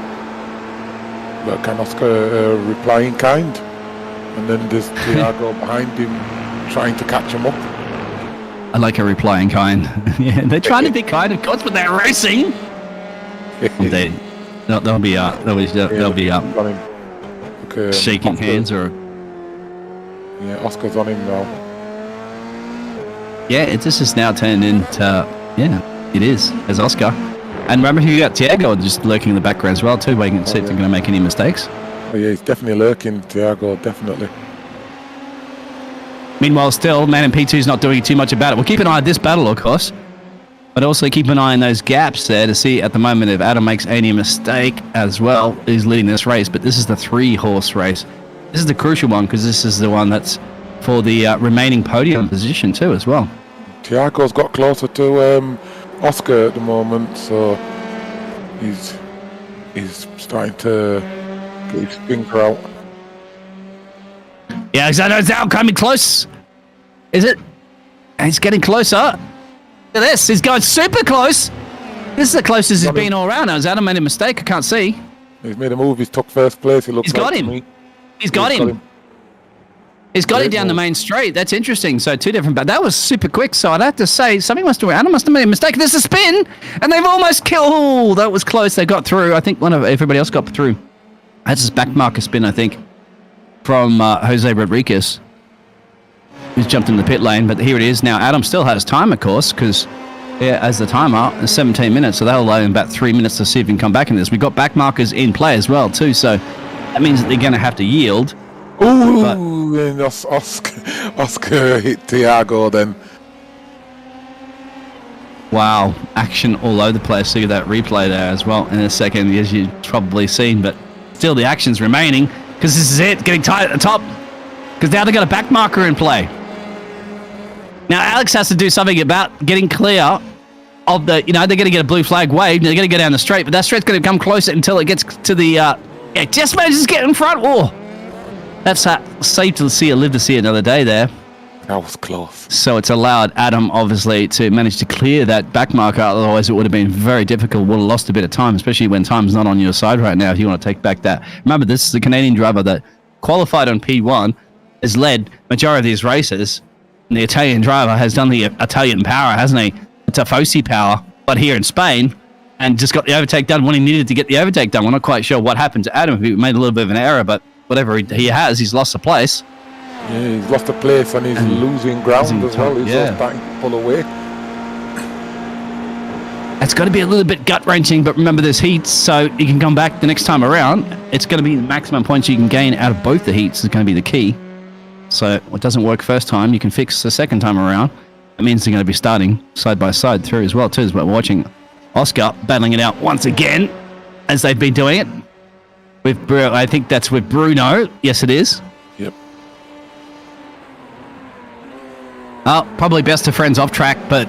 But can Oscar reply in kind? And then there's Thiago behind him trying to catch him up. I like a reply in kind. Yeah, they're trying to be kind, of course, but they're racing. They'll be shaking hands or. Yeah, Oscar's on him now. Yeah, this is now turned into it is as Oscar. And remember, you got Thiago just lurking in the background as well too, where you can see if they're going to make any mistakes. Oh yeah, he's definitely lurking, Thiago, definitely. Meanwhile, still, man in P2 is not doing too much about it. We'll keep an eye on this battle, of course. But also keep an eye on those gaps there to see at the moment if Adam makes any mistake as well. He's leading this race, but this is the 3-horse race. This is the crucial one because this is the one that's for the remaining podium position too as well. Thiago's got closer to Oscar at the moment, so he's starting to get his finger out. Yeah, it's now coming close. Is it? He's getting closer. Look at this. He's going super close. This is the closest he's been all around. Has Adam made a mistake? I can't see. He's made a move. He's took first place. He's got him. He's got him. He's got it down the main straight. That's interesting. So 2 different, but that was super quick. So I'd have to say Adam must have made a mistake. There's a spin, and they've almost killed. Oh, that was close. They got through. I think everybody else got through. That's his back marker spin, I think, from Jose Rodriguez, who's jumped in the pit lane. But here it is now. Adam still has time, of course, because as the timer is 17 minutes, so that'll allow him about 3 minutes to see if he can come back in this. We've got back markers in play as well too, so that means that they're going to have to yield. Ooh, and Oscar hit Thiago then. Wow, action all over the place. See that replay there as well in a second, as you've probably seen, but still the action's remaining because this is it, getting tight at the top, because now they've got a back marker in play. Now Alex has to do something about getting clear of the, they're going to get a blue flag waved, they're going to go down the straight, but that straight's going to come closer until it gets to the, just manages to get in front. Oh, that's safe to see it, live to see another day there. That was close. So it's allowed Adam, obviously, to manage to clear that back marker. Otherwise, it would have been very difficult. Would have lost a bit of time, especially when time's not on your side right now if you want to take back that. Remember, this is the Canadian driver that qualified on P1, has led majority of these races. And the Italian driver has done the Italian power, hasn't he? Tifosi power, but here in Spain, and just got the overtake done when he needed to get the overtake done. We're not quite sure what happened to Adam. He made a little bit of an error, but whatever he has, he's lost the place. Yeah, he's lost the place and he's losing ground as well. He's starting to pull away. It's got to be a little bit gut-wrenching, but remember there's heats, so you can come back the next time around. It's going to be the maximum points you can gain out of both the heats is going to be the key. So what doesn't work first time, you can fix the second time around. That means they're going to be starting side by side through as well, too, as we're watching Oscar battling it out once again, as they've been doing it. I think that's with Bruno. Yes, it is. Yep. Probably best of friends off track, but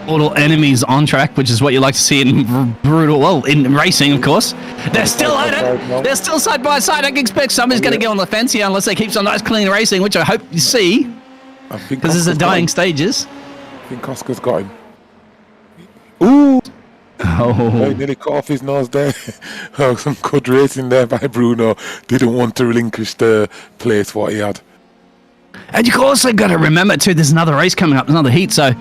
mortal enemies on track, which is what you like to see in brutal. Well, in racing, of course. They're still at it. They're still side by side. I can expect somebody's going to get on the fence here unless they keep some nice clean racing, which I hope you see. Because this is the dying stages. I think Oscar's got him. Ooh! Oh. He nearly cut off his nose there. Some good racing there by Bruno. Didn't want to relinquish the place what he had. And you've also got to remember, too, there's another race coming up, another heat, so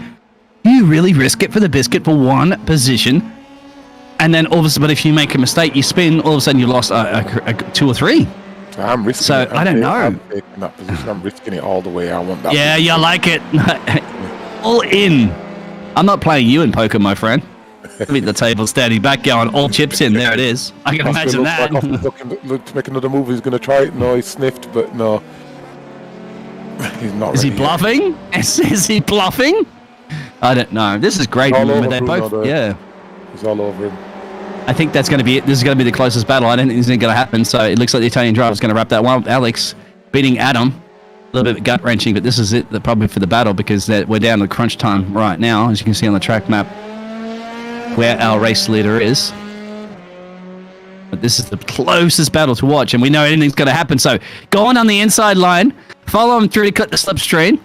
you really risk it for the biscuit for one position. And then all of a sudden, but if you make a mistake, you spin, all of a sudden you lost 2 or 3. I'm risking so it. I don't know. I'm taking that position. I'm risking it all the way. I want that. Yeah, you like it. All in. I'm not playing you in poker, my friend. The table standing back, going all chips in. There it is. I can imagine that. Look to make another move. He's going to try it. No, he sniffed, but no. He's not. Is he bluffing? Is he bluffing? I don't know. This is great. Remember, they both. Yeah. He's all over him. I think that's going to be it. This is going to be the closest battle. I don't think this is going to happen. So it looks like the Italian driver is going to wrap that one. Alex beating Adam. A little bit gut wrenching, but this is it. Probably for the battle because we're down to crunch time right now, as you can see on the track map, where our race leader is. But this is the closest battle to watch, and we know anything's going to happen. So go on the inside line, follow them through to cut the slipstream.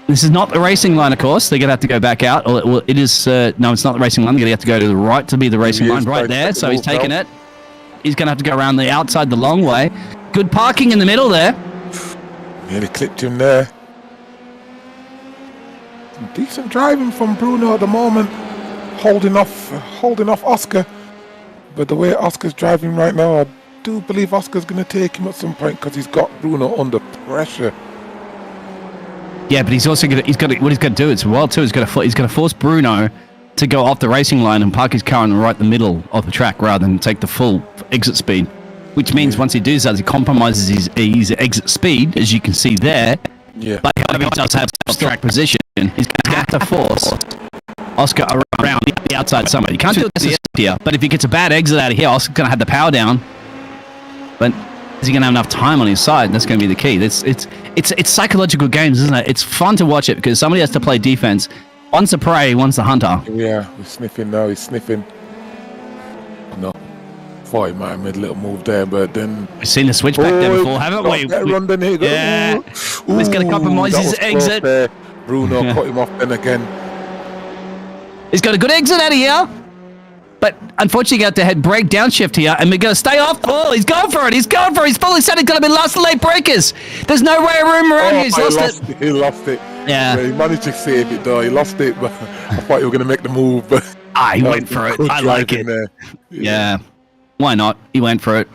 This is not the racing line, of course. They're going to have to go back out. Or it is. No, it's not the racing line. They're going to have to go to the right to be the racing line right there. So he's taking it. He's going to have to go around the outside the long way. Good parking in the middle there. Nearly clipped him there. Decent driving from Bruno at the moment. Holding off Oscar. But the way Oscar's driving right now, I do believe Oscar's going to take him at some point because he's got Bruno under pressure. Yeah, but he's also what he's going to do as well too. He's going to force Bruno to go off the racing line and park his car in right the middle of the track rather than take the full exit speed. Which means once he does that, he compromises his exit speed, as you can see there. Yeah. But he does have track position. He's going to have to force Oscar around the outside somewhere. He can't do this here, but if he gets a bad exit out of here, Oscar's going to have the power down. But is he going to have enough time on his side? That's going to be the key. It's psychological games, isn't it? It's fun to watch it because somebody has to play defense. One's the prey, one's the hunter. Yeah, he's sniffing now. He's sniffing. No. Thought he might have made a little move there, but then... We've seen the switchback there before, haven't we? Yeah. He's going to compromise his exit. Bruno cut him off then again. He's got a good exit out of here. But unfortunately, got to head brake downshift here, and we're going to stay off. Oh, he's going for it. He's fully set. It's going to be last late breakers. There's no way room around here. He's lost it. He lost it. Yeah. He managed to save it though. He lost it, but I thought you were going to make the move. But He went for it. good I like it. driving there. Yeah. Why not? He went for it.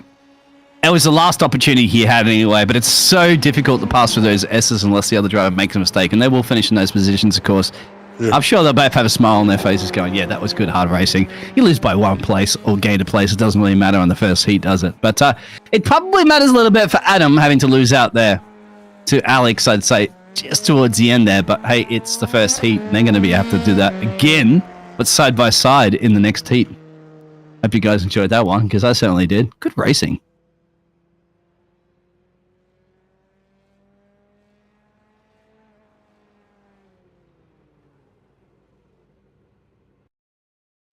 It was the last opportunity he had anyway, but it's so difficult to pass through those S's unless the other driver makes a mistake, and they will finish in those positions, of course. Yeah. I'm sure they'll both have a smile on their faces going, yeah, that was good hard racing. You lose by 1 place or gain a place. It doesn't really matter on the first heat, does it? But it probably matters a little bit for Adam having to lose out there to Alex, I'd say, just towards the end there. But hey, it's the first heat, and they're going to have to do that again, but side by side in the next heat. Hope you guys enjoyed that one, because I certainly did. Good racing.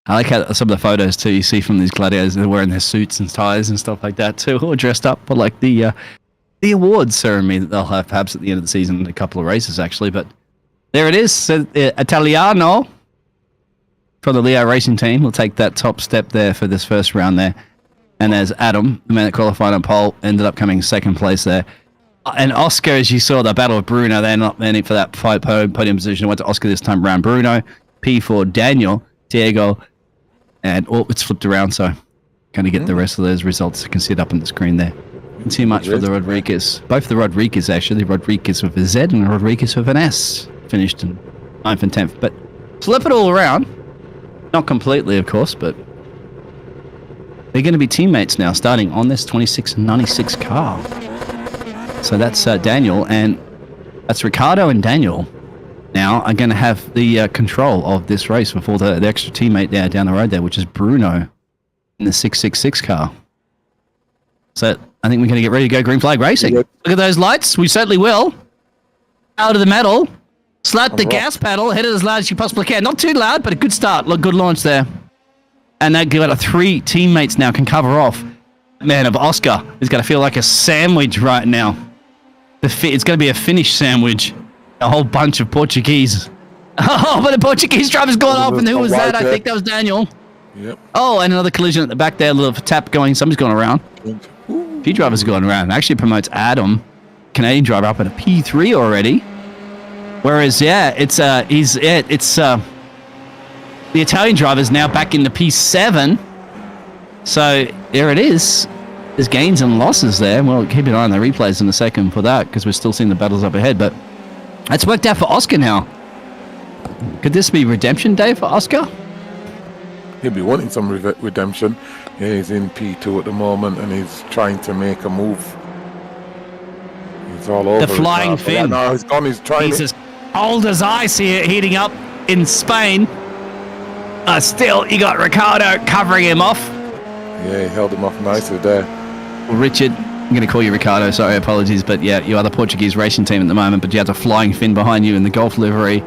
I like how some of the photos too you see from these gladiators, they're wearing their suits and ties and stuff like that too, all dressed up for like the awards ceremony that they'll have perhaps at the end of the season, a couple of races actually. But there it is, so, Italiano from the Leo Racing team will take that top step there for this first round there. And there's Adam, the man that qualified on pole, ended up coming second place there. And Oscar, as you saw, the battle with Bruno, they're not in it for that podium position. Went to Oscar this time around. Bruno, P4, Daniel, Diego, and it's flipped around, so going to get the rest of those results. You can see it up on the screen there. Not too much for the Rodriguez. Both the Rodriguez, actually. Rodriguez with a Z and Rodriguez with an S. Finished in 9th and 10th. But flip it all around. Not completely, of course, but they're going to be teammates now, starting on this 26 and 96 car. So that's Daniel, and that's Ricardo and Daniel now are going to have the control of this race before the extra teammate there down the road there, which is Bruno in the 666 car. So I think we're going to get ready to go green flag racing. Yep. Look at those lights. We certainly will. Out of the metal. Slat the gas pedal. Hit it as loud as you possibly can. Not too loud, but a good start. Look, good launch there. And they've got 3 teammates now can cover off. Man of Oscar is going to feel like a sandwich right now. It's going to be a Finnish sandwich. A whole bunch of Portuguese. Oh, but the Portuguese driver's gone off, and who was that? I think that was Daniel. Yep. Oh, and another collision at the back there. A little tap going. Somebody's going around. A few drivers are going around. It actually promotes Adam, Canadian driver, up at a P3 already. Whereas, yeah, it's the Italian driver's now back in the P7. So there it is. There's gains and losses there. We'll keep an eye on the replays in a second for that, because we're still seeing the battles up ahead. But it's worked out for Oscar now. Could this be redemption day for Oscar? He'll be wanting some redemption. Yeah, he's in P2 at the moment, and he's trying to make a move. He's all over The flying it now. fin. No, he's gone. He's trying He's it. as cold as ice here, heating up in Spain. Still, you got Ricardo covering him off. Yeah, he held him off nicely there. Richard, I'm going to call you Ricardo, sorry, apologies, but yeah, you are the Portuguese racing team at the moment, but you have a flying fin behind you in the Golf livery.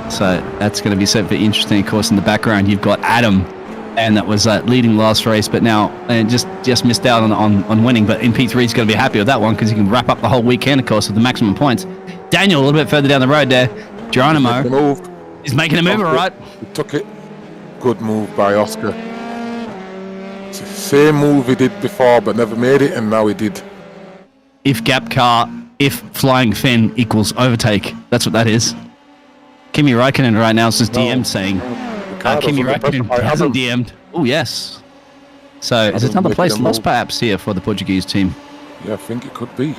So that's going to be something interesting. Of course, in the background, you've got Adam, and that was leading last race, but now just missed out on winning. But in P3, he's going to be happy with that one because he can wrap up the whole weekend, of course, with the maximum points. Daniel, a little bit further down the road there. Geronimo is making a move, all right. He took it. Good move by Oscar. Same move he did before, but never made it, and now he did. If gap car, if flying fin equals overtake, that's what that is. Kimi Räikkönen right now is just DM'd saying. Kimi Räikkönen hasn't DM'd. Oh, yes. So is it another place lost perhaps here for the Portuguese team? Yeah, I think it could be.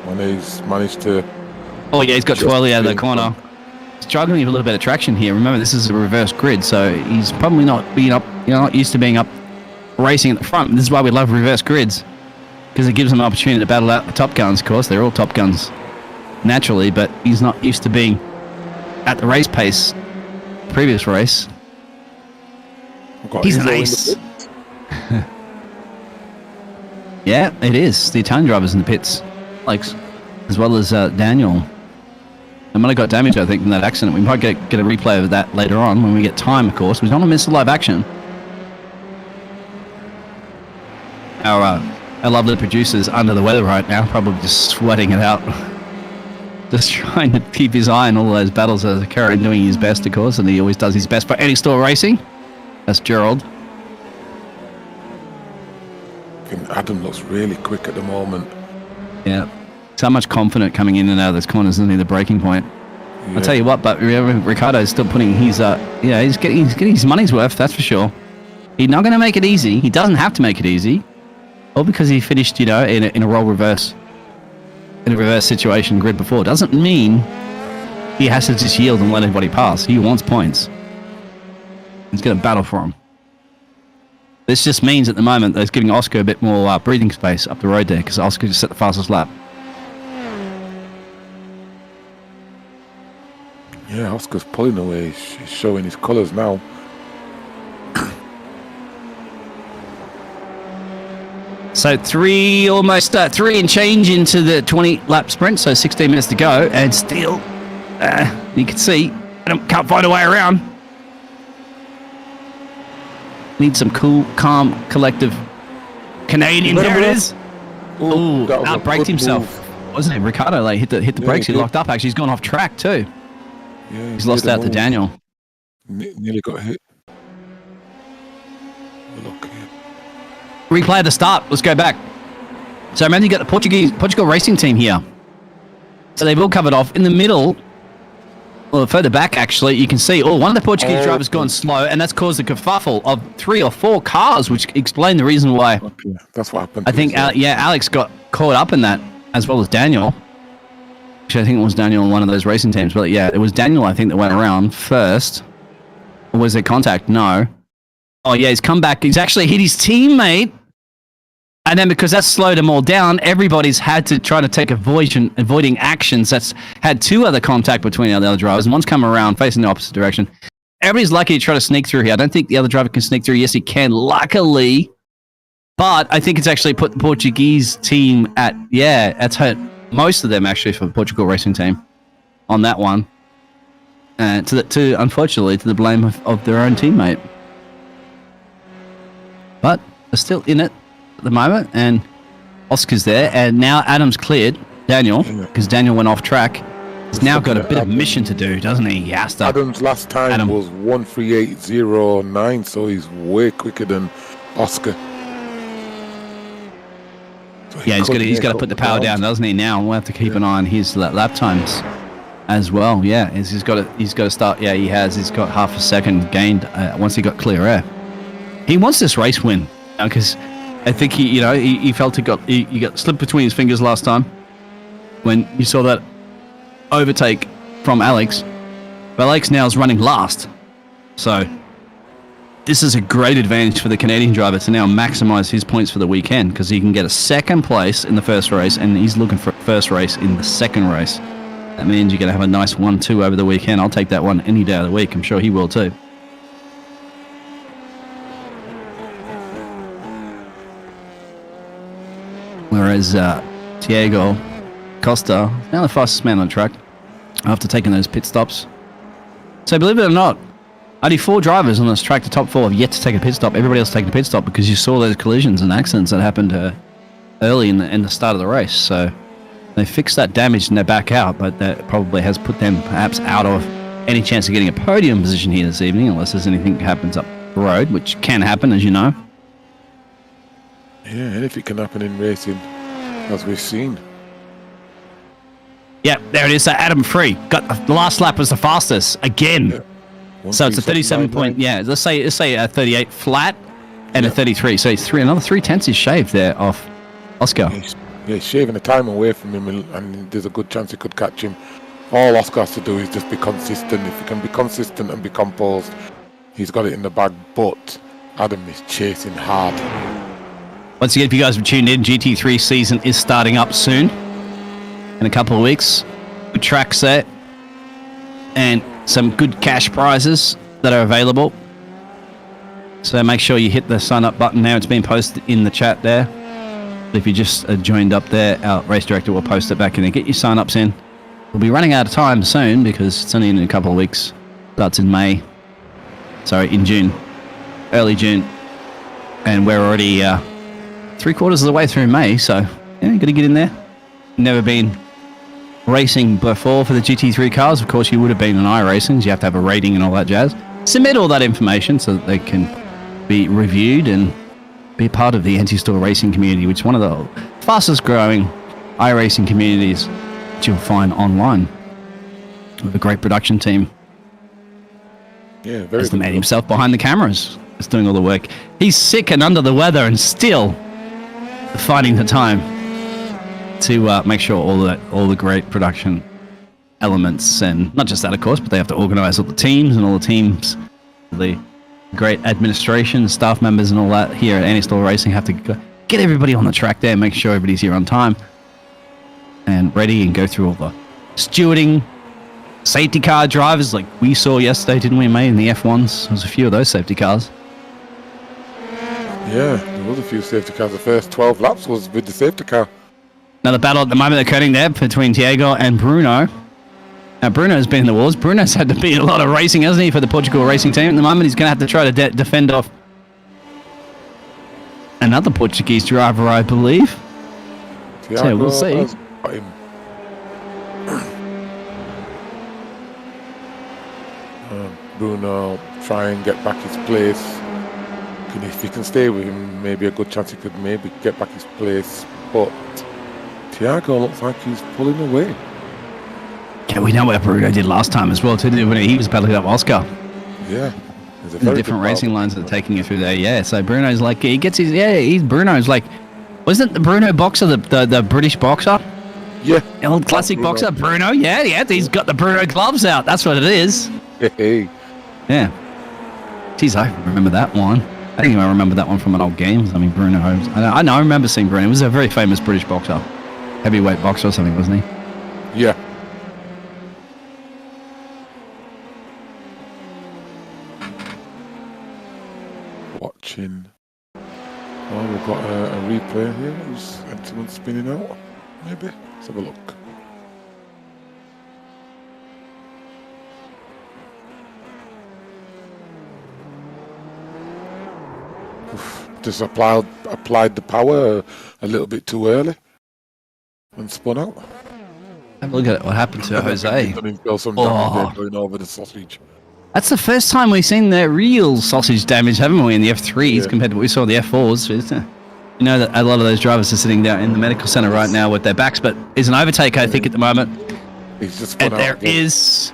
When he's managed to... Oh, yeah, he's got Twirly out of the corner. Struggling with a little bit of traction here. Remember, this is a reverse grid, so he's probably not used to being up racing at the front. This is why we love reverse grids, because it gives him an opportunity to battle out the top guns. Of course, they're all top guns naturally, but he's not used to being at the race pace. Previous race, he's an ace. Yeah, it is. The Italian drivers in the pits, like as well as Daniel. I might have got damaged, I think, from that accident. We might get a replay of that later on when we get time, of course. We don't want to miss the live action. Our lovely producer's under the weather right now, probably just sweating it out. just trying to keep his eye on all those battles as occur and doing his best, of course, and he always does his best for any store racing. That's Gerald. I think Adam looks really quick at the moment. Yeah. So much confident coming in and out of those corners, isn't he, the breaking point? Yeah. I'll tell you what, but Ricardo's still putting his, he's getting his money's worth, that's for sure. He's not going to make it easy. He doesn't have to make it easy. All because he finished, in a role reverse, in a reverse situation grid before. Doesn't mean he has to just yield and let anybody pass. He wants points. He's going to battle for them. This just means at the moment that it's giving Oscar a bit more breathing space up the road there, because Oscar just set the fastest lap. Yeah, Oscar's pulling away. He's showing his colours now. So three and change into the 20-lap sprint, so 16 minutes to go, and still, you can see, Adam can't find a way around. Need some cool, calm, collective Canadian. There it is. Ooh, outbraked himself, wasn't it? Ricardo hit the brakes. He locked up. Actually, he's gone off track too. Yeah, he's lost out to Daniel. Nearly got hit. Look here. Replay at the start. Let's go back. So remember, you got the Portugal racing team here. So they've all covered off in the middle. Well, further back, actually, you can see, one of the Portuguese drivers gone slow, and that's caused a kerfuffle of 3 or 4 cars, which explain the reason why. Okay, that's what happened. I think, Alex got caught up in that, as well as Daniel. Actually, I think it was Daniel in one of those racing teams. But yeah, it was Daniel, I think, that went around first. Or was there contact? No. Oh, yeah, he's come back. He's actually hit his teammate. And then because that's slowed them all down, everybody's had to try to take avoiding actions. That's had 2 other contact between the other drivers. And one's come around facing the opposite direction. Everybody's lucky to try to sneak through here. I don't think the other driver can sneak through. Yes, he can, luckily. But I think it's actually put the Portuguese team at, that's hurt most of them, actually, for the Portugal racing team on that one. Unfortunately, to the blame of their own teammate. But they're still in it at the moment, and Oscar's there, and now Adam's cleared Daniel, because Daniel went off track. He's now got a bit of mission to do, doesn't he? He has to. Adam's last time was 1:38.09, so he's way quicker than Oscar. So he's got to put the power down, doesn't he? Now we'll have to keep an eye on his lap times as well. Yeah, he's got to start. Yeah, he has. He's got half a second gained once he got clear air. He wants this race win because I think he felt he got slipped between his fingers last time when you saw that overtake from Alex. But Alex now is running last, so this is a great advantage for the Canadian driver to now maximize his points for the weekend, because he can get a second place in the first race, and he's looking for first race in the second race. That means you're going to have a nice 1-2 over the weekend. I'll take that one any day of the week. I'm sure he will too. Whereas Thiago Costa, now the fastest man on track after taking those pit stops. So believe it or not, only 4 drivers on this track, the top 4, have yet to take a pit stop. Everybody else taking a pit stop because you saw those collisions and accidents that happened early in the start of the race. So they fixed that damage and they're back out, but that probably has put them perhaps out of any chance of getting a podium position here this evening, unless there's anything that happens up the road, which can happen, as you know. Yeah, anything can happen in racing, as we've seen. Yeah, there it is. So Adam Free got the last lap was the fastest again. Yeah. So it's a 37 point. Yeah, let's say a 38 flat and a 33. So it's another 3/10 is shaved there off Oscar. Yeah, he's shaving the time away from him, and there's a good chance he could catch him. All Oscar has to do is just be consistent. If he can be consistent and be composed, he's got it in the bag. But Adam is chasing hard. Once again, if you guys have tuned in, GT3 season is starting up soon. In a couple of weeks. Good tracks there. And some good cash prizes that are available. So make sure you hit the sign up button now. It's been posted in the chat there. If you just joined up there, our race director will post it back in there. Get your sign ups in. We'll be running out of time soon because it's only in a couple of weeks. Starts in May. Sorry, in June. Early June. And we're already 3/4 of the way through May. So, got to get in there. Never been racing before for the GT3 cars. Of course, you would have been in iRacing. You have to have a rating and all that jazz. Submit all that information so that they can be reviewed and be part of the anti-store racing community, which is one of the fastest growing iRacing communities that you'll find online. With a great production team. Yeah, very As the good. man himself behind the cameras is doing all the work. He's sick and under the weather and still finding the time to make sure all the great production elements, and not just that, of course, but they have to organize all the teams and all the teams, the great administration, staff members and all that here at Anti-Store Racing have to get everybody on the track there, make sure everybody's here on time and ready, and go through all the stewarding, safety car drivers like we saw yesterday, didn't we, mate, in the F1s? There was a few of those safety cars. Yeah, there was a few safety cars. The first 12 laps was with the safety car. Now the battle at the moment occurring there between Tiago and Bruno. Now Bruno's been in the wars. Bruno's had to beat a lot of racing, hasn't he, for the Portugal racing team? At the moment he's going to have to try to defend off another Portuguese driver, I believe. So we'll see. has got him. Bruno try and get back his place. If he can stay with him, maybe a good chance he could maybe get back his place. But Tiago looks like he's pulling away. Yeah, we know what Bruno did last time as well, too, when he was battling up Oscar. Yeah. The different racing lines that are taking you through there. Yeah, so Bruno's like, he gets his, Bruno's like, wasn't the Bruno boxer the British boxer? Yeah. The old classic Bruno. boxer, Bruno, yeah, he's got the Bruno gloves out, that's what it is. Hey. Yeah. Geez, I remember that one. I think I remember that one from an old game. I mean, Bruno, I remember seeing Bruno. He was a very famous British boxer. Heavyweight boxer or something, wasn't he? Yeah. Watching. Oh, we've got a replay here. Who's anyone spinning out? Maybe. Let's have a look. Just applied the power a little bit too early and spun out. Have a look at what happened to Jose. Done himself some damage there going over the sausage. That's the first time we've seen the real sausage damage, haven't we, in the F3s Yeah. compared to what we saw in the F4s. You know that a lot of those drivers are sitting down in the medical center right now with their backs, but there's an overtake, I think, at the moment. He's just spun And out there again. is.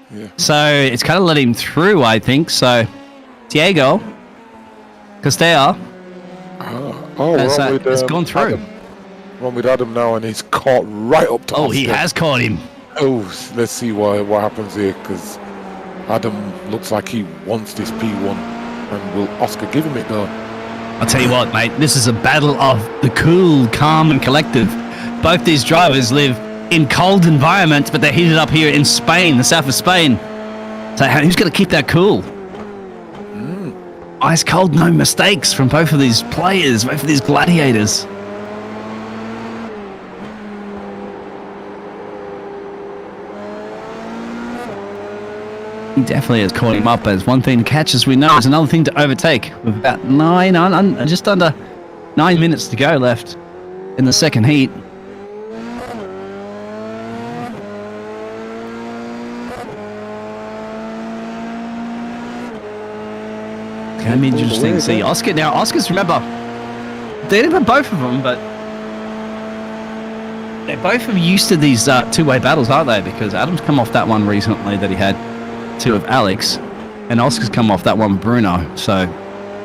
Yeah. So it's kind of let him through, I think. So Diego Castella Oh, has gone through. Adam. One with Adam now, and he's caught right up to Oh, Oscar. he has caught him. Oh, let's see what happens here, because Adam looks like he wants this P1, and will Oscar give him it though? I'll tell you what, mate, this is a battle of the cool, calm, and collective. Both these drivers live in cold environments, but they're heated up here in Spain, the south of Spain. So who's going to keep that cool? Ice cold, no mistakes from both of these players, both of these gladiators. He definitely has caught him up. As one thing to catch, as we know, is another thing to overtake. With about just under 9 minutes to go left in the second heat. It's going to be interesting to see. Oscar, now, Oscar's, remember, they didn't have both of them, but they're both used to these two-way battles, aren't they? Because Adam's come off that one recently that he had two of Alex, and Oscar's come off that one with Bruno. So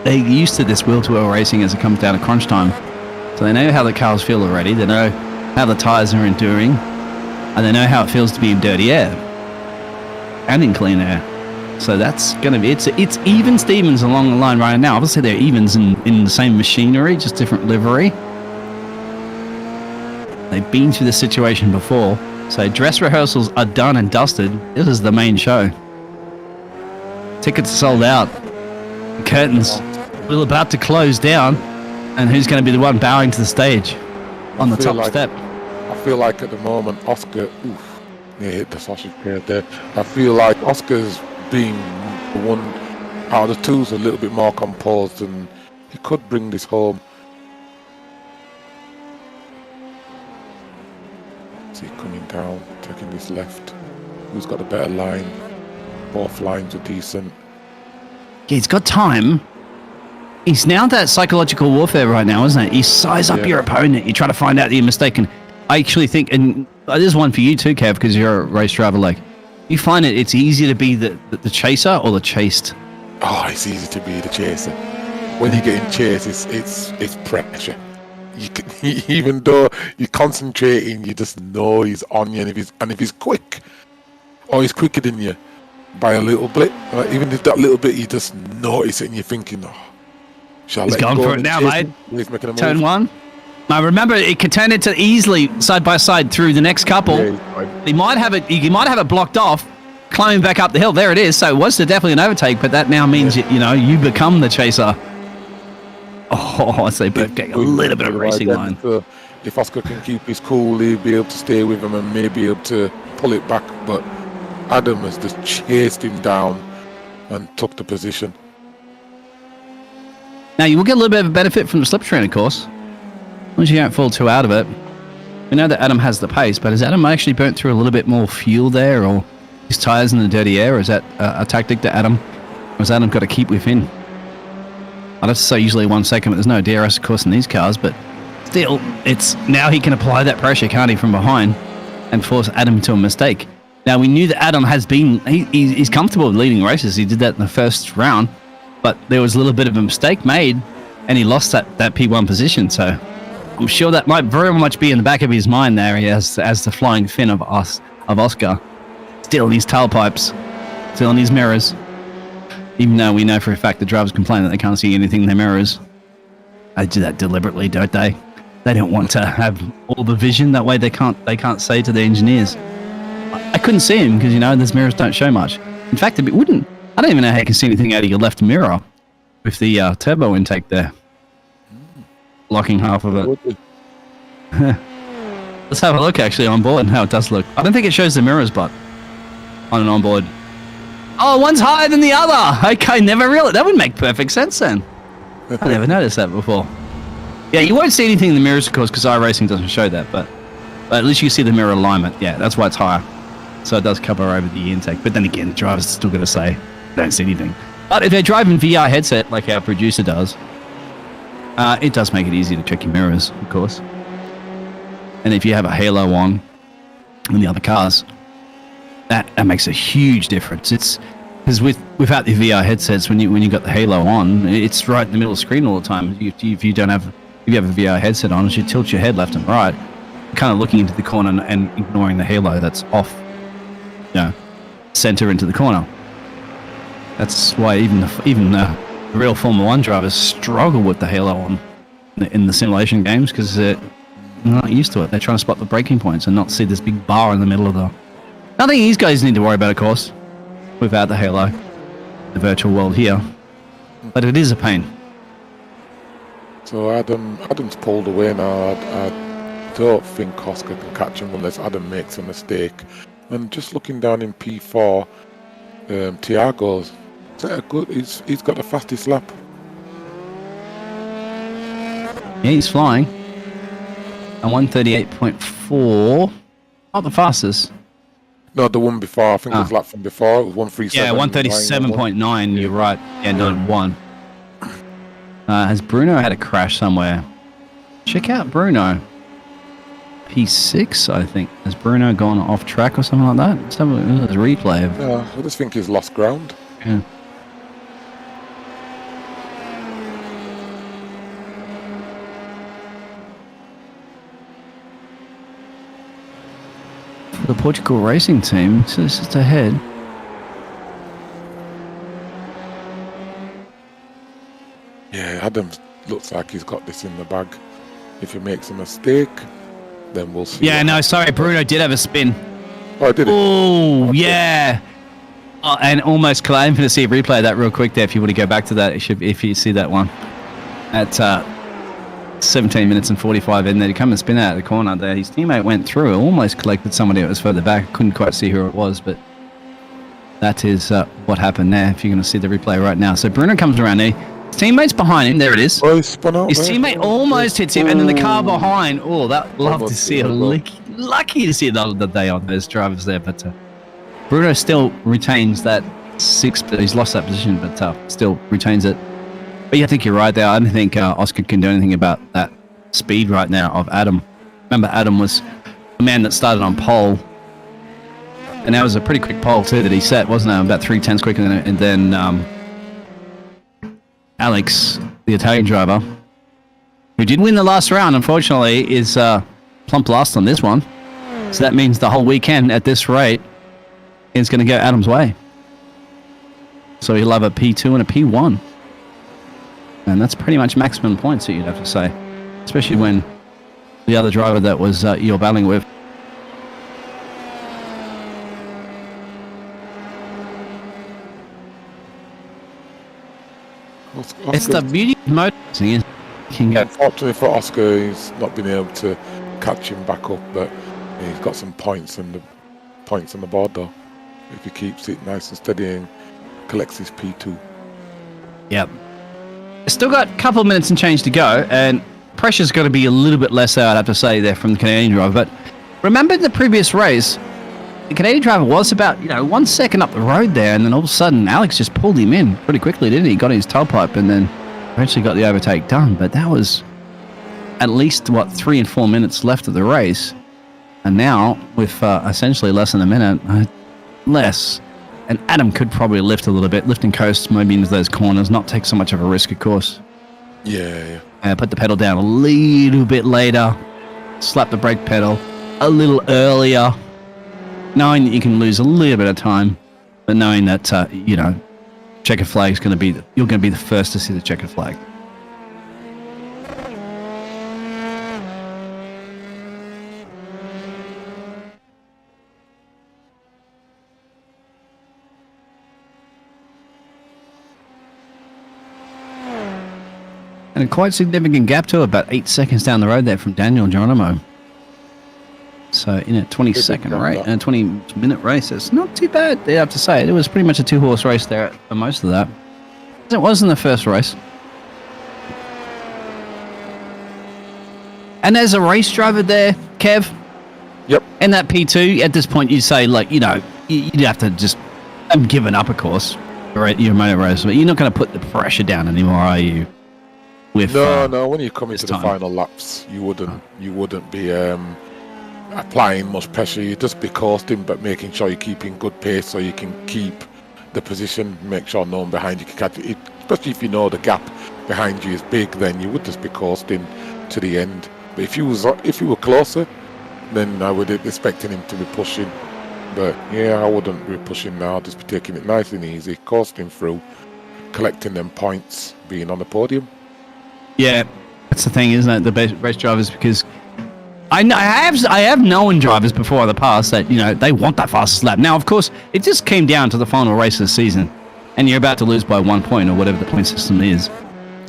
they're used to this wheel-to-wheel racing as it comes down to crunch time. So they know how the cars feel already. They know how the tyres are enduring, and they know how it feels to be in dirty air and in clean air. So that's going to be, it's even Stevens along the line right now. Obviously they're evens in the same machinery, just different livery. They've been through this situation before. So dress rehearsals are done and dusted. This is the main show. Tickets are sold out. The curtains are about to close down. And who's going to be the one bowing to the stage on the top step? I feel like at the moment, Oscar, he hit the sausage curd there. I feel like Oscar's being the one out of the two's a little bit more composed, and he could bring this home. See coming down, taking this left. Who's got a better line? Both lines are decent. Yeah, he's got time. He's now that psychological warfare right now, isn't it? You size up your opponent. You try to find out that you're mistaken. I actually think, and there's one for you too, Kev, because you're a race driver. Like, you find it's easier to be the chaser or the chased. Oh, it's easy to be the chaser. When you get in chase, it's pressure. You can, even though you're concentrating, you just know he's on you, and if he's quick, or he's quicker than you by a little bit, even if that little bit you just notice it and you're thinking, oh, shall I he's let him going go for it now, mate. He's making a move. Turn one. Now remember, it could turn into easily side by side through the next couple. Yeah, he might have it blocked off, climbing back up the hill. There it is. So it was definitely an overtake, but that now means you become the chaser. Oh, I say, but getting a little bit of racing line. So if Oscar can keep his cool, he'll be able to stay with him and maybe able to pull it back. But Adam has just chased him down and took the position. Now, you will get a little bit of a benefit from the slip train, of course. As long as you don't fall too out of it. We know that Adam has the pace, but has Adam actually burnt through a little bit more fuel there, or his tyres in the dirty air? Or is that a tactic to Adam? Or has Adam got to keep within? I'd have to say usually 1 second, but there's no DRS, of course, in these cars. But still, it's now he can apply that pressure, can't he, from behind and force Adam to a mistake. Now, we knew that Adam has been... He's comfortable with leading races. He did that in the first round. But there was a little bit of a mistake made, and he lost that P1 position. So I'm sure that might very much be in the back of his mind there as the flying fin of Oscar. Still in his tailpipes, still in his mirrors. Even though we know for a fact the drivers complain that they can't see anything in their mirrors. They do that deliberately, don't they? They don't want to have all the vision. That way they can't say to the engineers, I couldn't see him because, those mirrors don't show much. In fact, if it wouldn't, I don't even know how you can see anything out of your left mirror with the turbo intake there. Blocking half of it. Let's have a look actually on board and how it does look. I don't think it shows the mirrors, but on and on board. Oh, one's higher than the other. Okay, never realized. That would make perfect sense then. I never noticed that before. Yeah, you won't see anything in the mirrors, of course, because iRacing doesn't show that, but at least you see the mirror alignment. Yeah, that's why it's higher. So it does cover over the intake. But then again, the driver's still going to say, don't see anything. But if they're driving VR headset, like our producer does, it does make it easy to check your mirrors, of course. And if you have a halo on in the other cars, that makes a huge difference. It's because without the VR headsets, when you got the halo on, it's right in the middle of the screen all the time. If you have a VR headset on, as you tilt your head left and right, you're kind of looking into the corner and ignoring the halo that's off, center into the corner. That's why even the real Formula 1 drivers struggle with the halo on in the simulation games, because they're not used to it. They're trying to spot the braking points and not see this big bar in the middle of the... Nothing these guys need to worry about, of course, without the halo, the virtual world here. But it is a pain. So Adam's pulled away now. I don't think Oscar can catch him unless Adam makes a mistake. And just looking down in P4, Tiago's good. He's got the fastest lap. Yeah, he's flying. And 138.4. Not the fastest. No, the one before. I think it was lap from before. It was 137. Yeah, 137.9. You're right. Yeah, not one. Has Bruno had a crash somewhere? Check out Bruno. P6, I think. Has Bruno gone off track or something like that? Let's have a replay of... Yeah, I just think he's lost ground. Yeah. For the Portugal racing team, so it's just ahead. Yeah, Adam looks like he's got this in the bag. If he makes a mistake, then we'll see. Yeah, no, sorry, Bruno did have a spin. Oh, did he? Oh, yeah. Oh, and almost collided. I'm going to see a replay of that real quick there. If you want to go back to that, if you see that one. At 17 minutes and 45 in there, to come and spin out of the corner there. His teammate went through, almost collected somebody that was further back. Couldn't quite see who it was, but that is what happened there. If you're going to see the replay right now. So Bruno comes around there. Teammate's behind him. There it is. Oh, he spun out His there. teammate almost hits him, and then the car behind. Oh, that love to Almost see it. did, well. Lucky to see it the other day on those drivers there, but Bruno still retains that sixth. He's lost that position, but still retains it. But yeah, I think you're right there. I don't think Oscar can do anything about that speed right now of Adam. Remember, Adam was the man that started on pole, and that was a pretty quick pole too that he set, wasn't it? About 3/10 quicker than it. And then Alex, the Italian driver, who did win the last round, unfortunately, is plump last on this one. So that means the whole weekend at this rate is going to go Adam's way. So he'll have a P2 and a P1. And that's pretty much maximum points that you'd have to say. Especially when the other driver that was you're battling with. It's the beauty of motoring. Unfortunately for Oscar, he's not been able to catch him back up, but he's got some points on the board though. If he keeps it nice and steady and collects his P2. Yep. Still got a couple of minutes and change to go, and pressure's got to be a little bit less there, I'd have to say, there from the Canadian driver. But remember in the previous race, the Canadian driver was about 1 second up the road there, and then all of a sudden Alex just pulled him in pretty quickly, didn't he? Got his tailpipe and then eventually got the overtake done. But that was at least 3 and 4 minutes left of the race, and now with essentially less than a minute less, and Adam could probably lift a little bit, lift and coast maybe into those corners, not take so much of a risk, of course. Yeah. Put the pedal down a little bit later, slap the brake pedal a little earlier, knowing that you can lose a little bit of time, but knowing that checkered flag is going to be you're going to be the first to see the checkered flag. And a quite significant gap to about 8 seconds down the road there from Daniel Geronimo. So in a 20-second race, and a 20-minute race, it's not too bad, I have to say. It was pretty much a two-horse race there for most of that. It was in the first race. And as a race driver there, Kev, Yep. in that P2, at this point, you'd say, you'd have to just, I'm giving up, of course, you're a motor racer, but you're not going to put the pressure down anymore, are you? No. When you come into the final laps, you wouldn't be applying much pressure. You'd just be coasting, but making sure you're keeping good pace so you can keep the position. Make sure no one behind you can catch it. Especially if you know the gap behind you is big, then you would just be coasting to the end. But if you were closer, then I would be expecting him to be pushing. But yeah, I wouldn't be pushing now. I'd just be taking it nice and easy, coasting through, collecting them points, being on the podium. Yeah, that's the thing, isn't it? The best race drivers, because I have known drivers before in the past that they want that fastest lap. Now, of course, it just came down to the final race of the season, and you're about to lose by 1 point or whatever the point system is.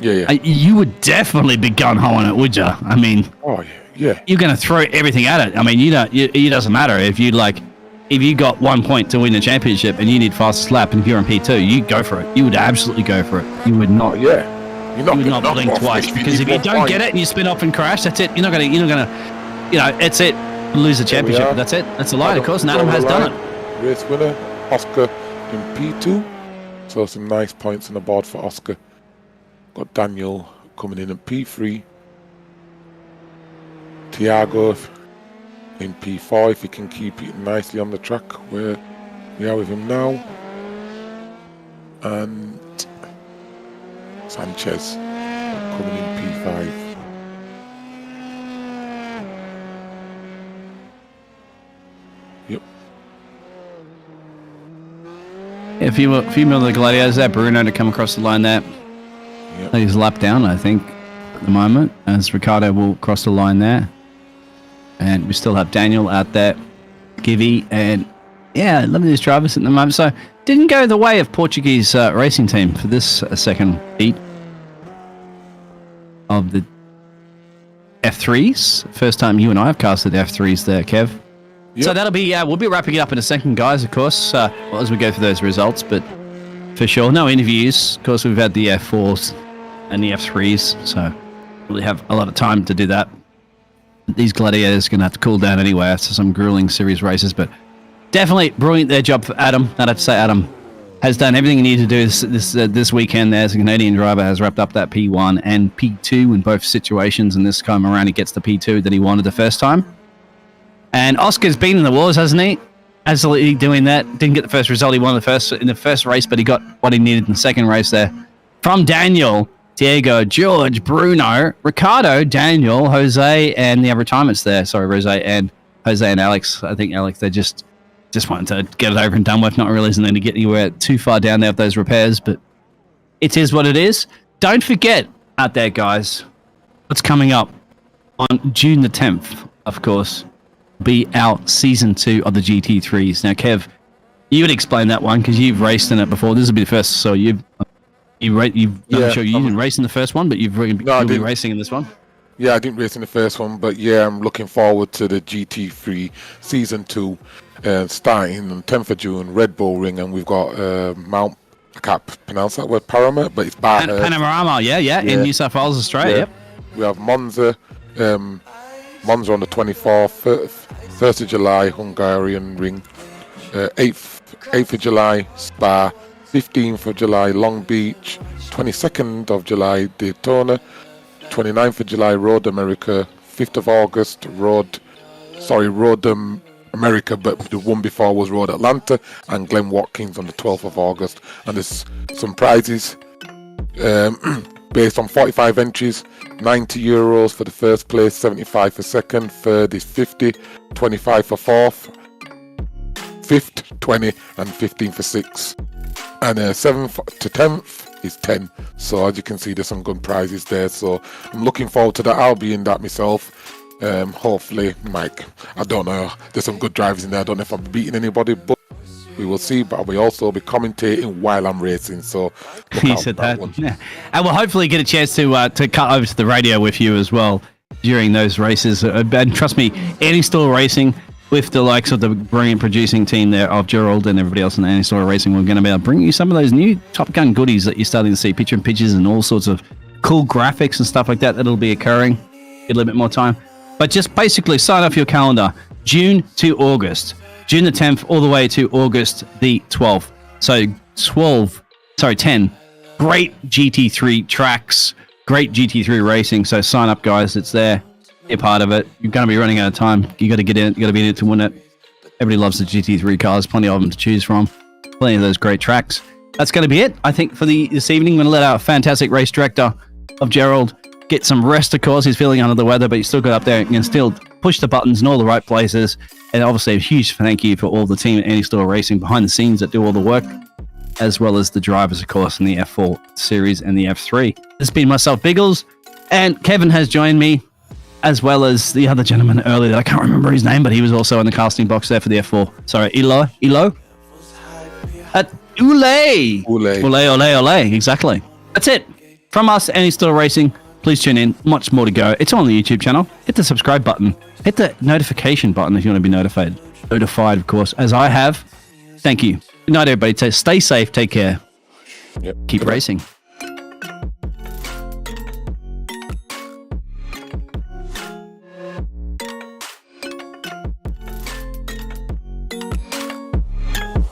Yeah. You would definitely be gun ho on it, would you? I mean, oh yeah. You're going to throw everything at it. I mean, it doesn't matter if you got 1 point to win the championship and you need fastest lap, and if you're on P2, you go for it. You would absolutely go for it. You would not. Yeah. You would not blink twice, because if you don't get it and you spin off and crash, that's it. You're not gonna, it's it. Lose the championship. That's it. That's a lie, of course. And Adam has done it. Race winner, Oscar in P2. So some nice points on the board for Oscar. Got Daniel coming in at P3. Tiago in P4, if he can keep it nicely on the track where we are with him now. And Sanchez coming in P5. Yep. A few more of the gladiators there. Bruno to come across the line there. Yep. He's lap down, I think, at the moment, as Ricardo will cross the line there. And we still have Daniel out there, Givy, and yeah, loving these drivers at the moment. So didn't go the way of Portuguese racing team for this second heat of the F3s. First time you and I have casted F3s there, Kev. Yep. So that'll be, we'll be wrapping it up in a second, guys, of course, as we go through those results. But for sure, no interviews. Of course, we've had the F4s and the F3s, so really have a lot of time to do that. These gladiators are going to have to cool down anyway after some grueling series races, but definitely brilliant their job for Adam. I'd have to say Adam has done everything he needed to do this weekend. There's a Canadian driver has wrapped up that P1 and P2 in both situations, and this time around he gets the P2 that he wanted the first time. And Oscar's been in the wars, hasn't he? Absolutely doing that. Didn't get the first result he wanted in the first race, but he got what he needed in the second race there. From Daniel, Diego, George, Bruno, Ricardo, Daniel, Jose, and the retirements there. Sorry, Jose and Alex. I think Alex, they just wanted to get it over and done with, not realizing they need to get anywhere too far down there with those repairs, but it is what it is. Don't forget out there, guys, what's coming up on June the 10th, of course, be our season 2 of the GT3s. Now, Kev, you would explain that one because you've raced in it before. This will be the first, so I'm sure you didn't race in the first one, but you'll be racing in this one. Yeah, I didn't race in the first one, but yeah, I'm looking forward to the GT3 Season 2 starting on 10th of June, Red Bull Ring, and we've got Mount, I can't pronounce that word, Panorama, but it's Panorama, yeah, in New South Wales, Australia, yep. We have Monza on the 24th, 1st of July, Hungarian Ring, 8th of July, Spa, 15th of July, Long Beach, 22nd of July, Daytona, 29th of July, Road America, 5th of August, Road America, but the one before was Road Atlanta, and Glen Watkins on the 12th of August. And there's some prizes based on 45 entries, €90 for the first place, 75 for second, third is 50, 25 for fourth, fifth, 20, and 15 for sixth. And 7th to 10th is 10. So as you can see, there's some good prizes there. So I'm looking forward to that. I'll be in that myself. Hopefully, Mike, I don't know. There's some good drivers in there. I don't know if I'm beating anybody, but we will see. But we'll also be commentating while I'm racing. So he said that. Yeah. And we'll hopefully get a chance to cut over to the radio with you as well during those races. And trust me, Annie Store Racing, with the likes of the brilliant producing team there of Gerald and everybody else in Annie Store Racing, we're going to be able to bring you some of those new Top Gun goodies that you're starting to see, picture-in-pictures and all sorts of cool graphics and stuff like that that'll be occurring. Get a little bit more time. But just basically sign off your calendar, June to August. June the 10th all the way to August the 12th. So 10 great GT3 tracks, great GT3 racing. So sign up, guys. It's there. Be a part of it. You're going to be running out of time. You got to get in. You got to be in it to win it. Everybody loves the GT3 cars. Plenty of them to choose from. Plenty of those great tracks. That's going to be it, I think, for this evening. I'm going to let our fantastic race director of Gerald get some rest, of course. He's feeling under the weather, but he's still got up there and can still push the buttons in all the right places. And obviously, a huge thank you for all the team at Annie Store Racing behind the scenes that do all the work, as well as the drivers, of course, in the F4 series and the F3. This has been myself, Biggles, and Kevin has joined me, as well as the other gentleman earlier that I can't remember his name, but he was also in the casting box there for the F4. Sorry, Ilo? Ole. Exactly. That's it. From us, Annie Store Racing. Please tune in. Much more to go. It's on the YouTube channel. Hit the subscribe button. Hit the notification button if you want to be notified. Notified, of course, as I have. Thank you. Good night, everybody. Stay safe. Take care. Yep. Keep racing.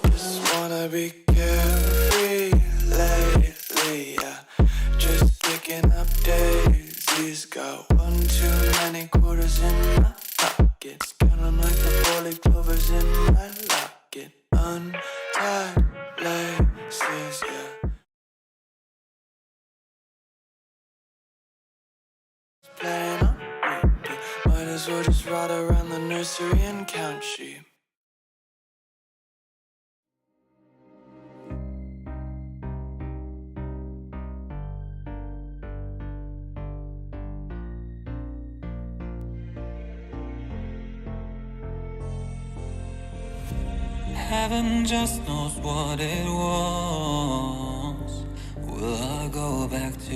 Just wanna be carefree lately, yeah. Just picking up daisies. Got one too many quarters in my pockets. Count 'em like the 4-leaf clovers in my locket. Untied laces, yeah. Playing on repeat. Might as well just ride around the nursery and count sheep. Heaven just knows what it was. Will I go back to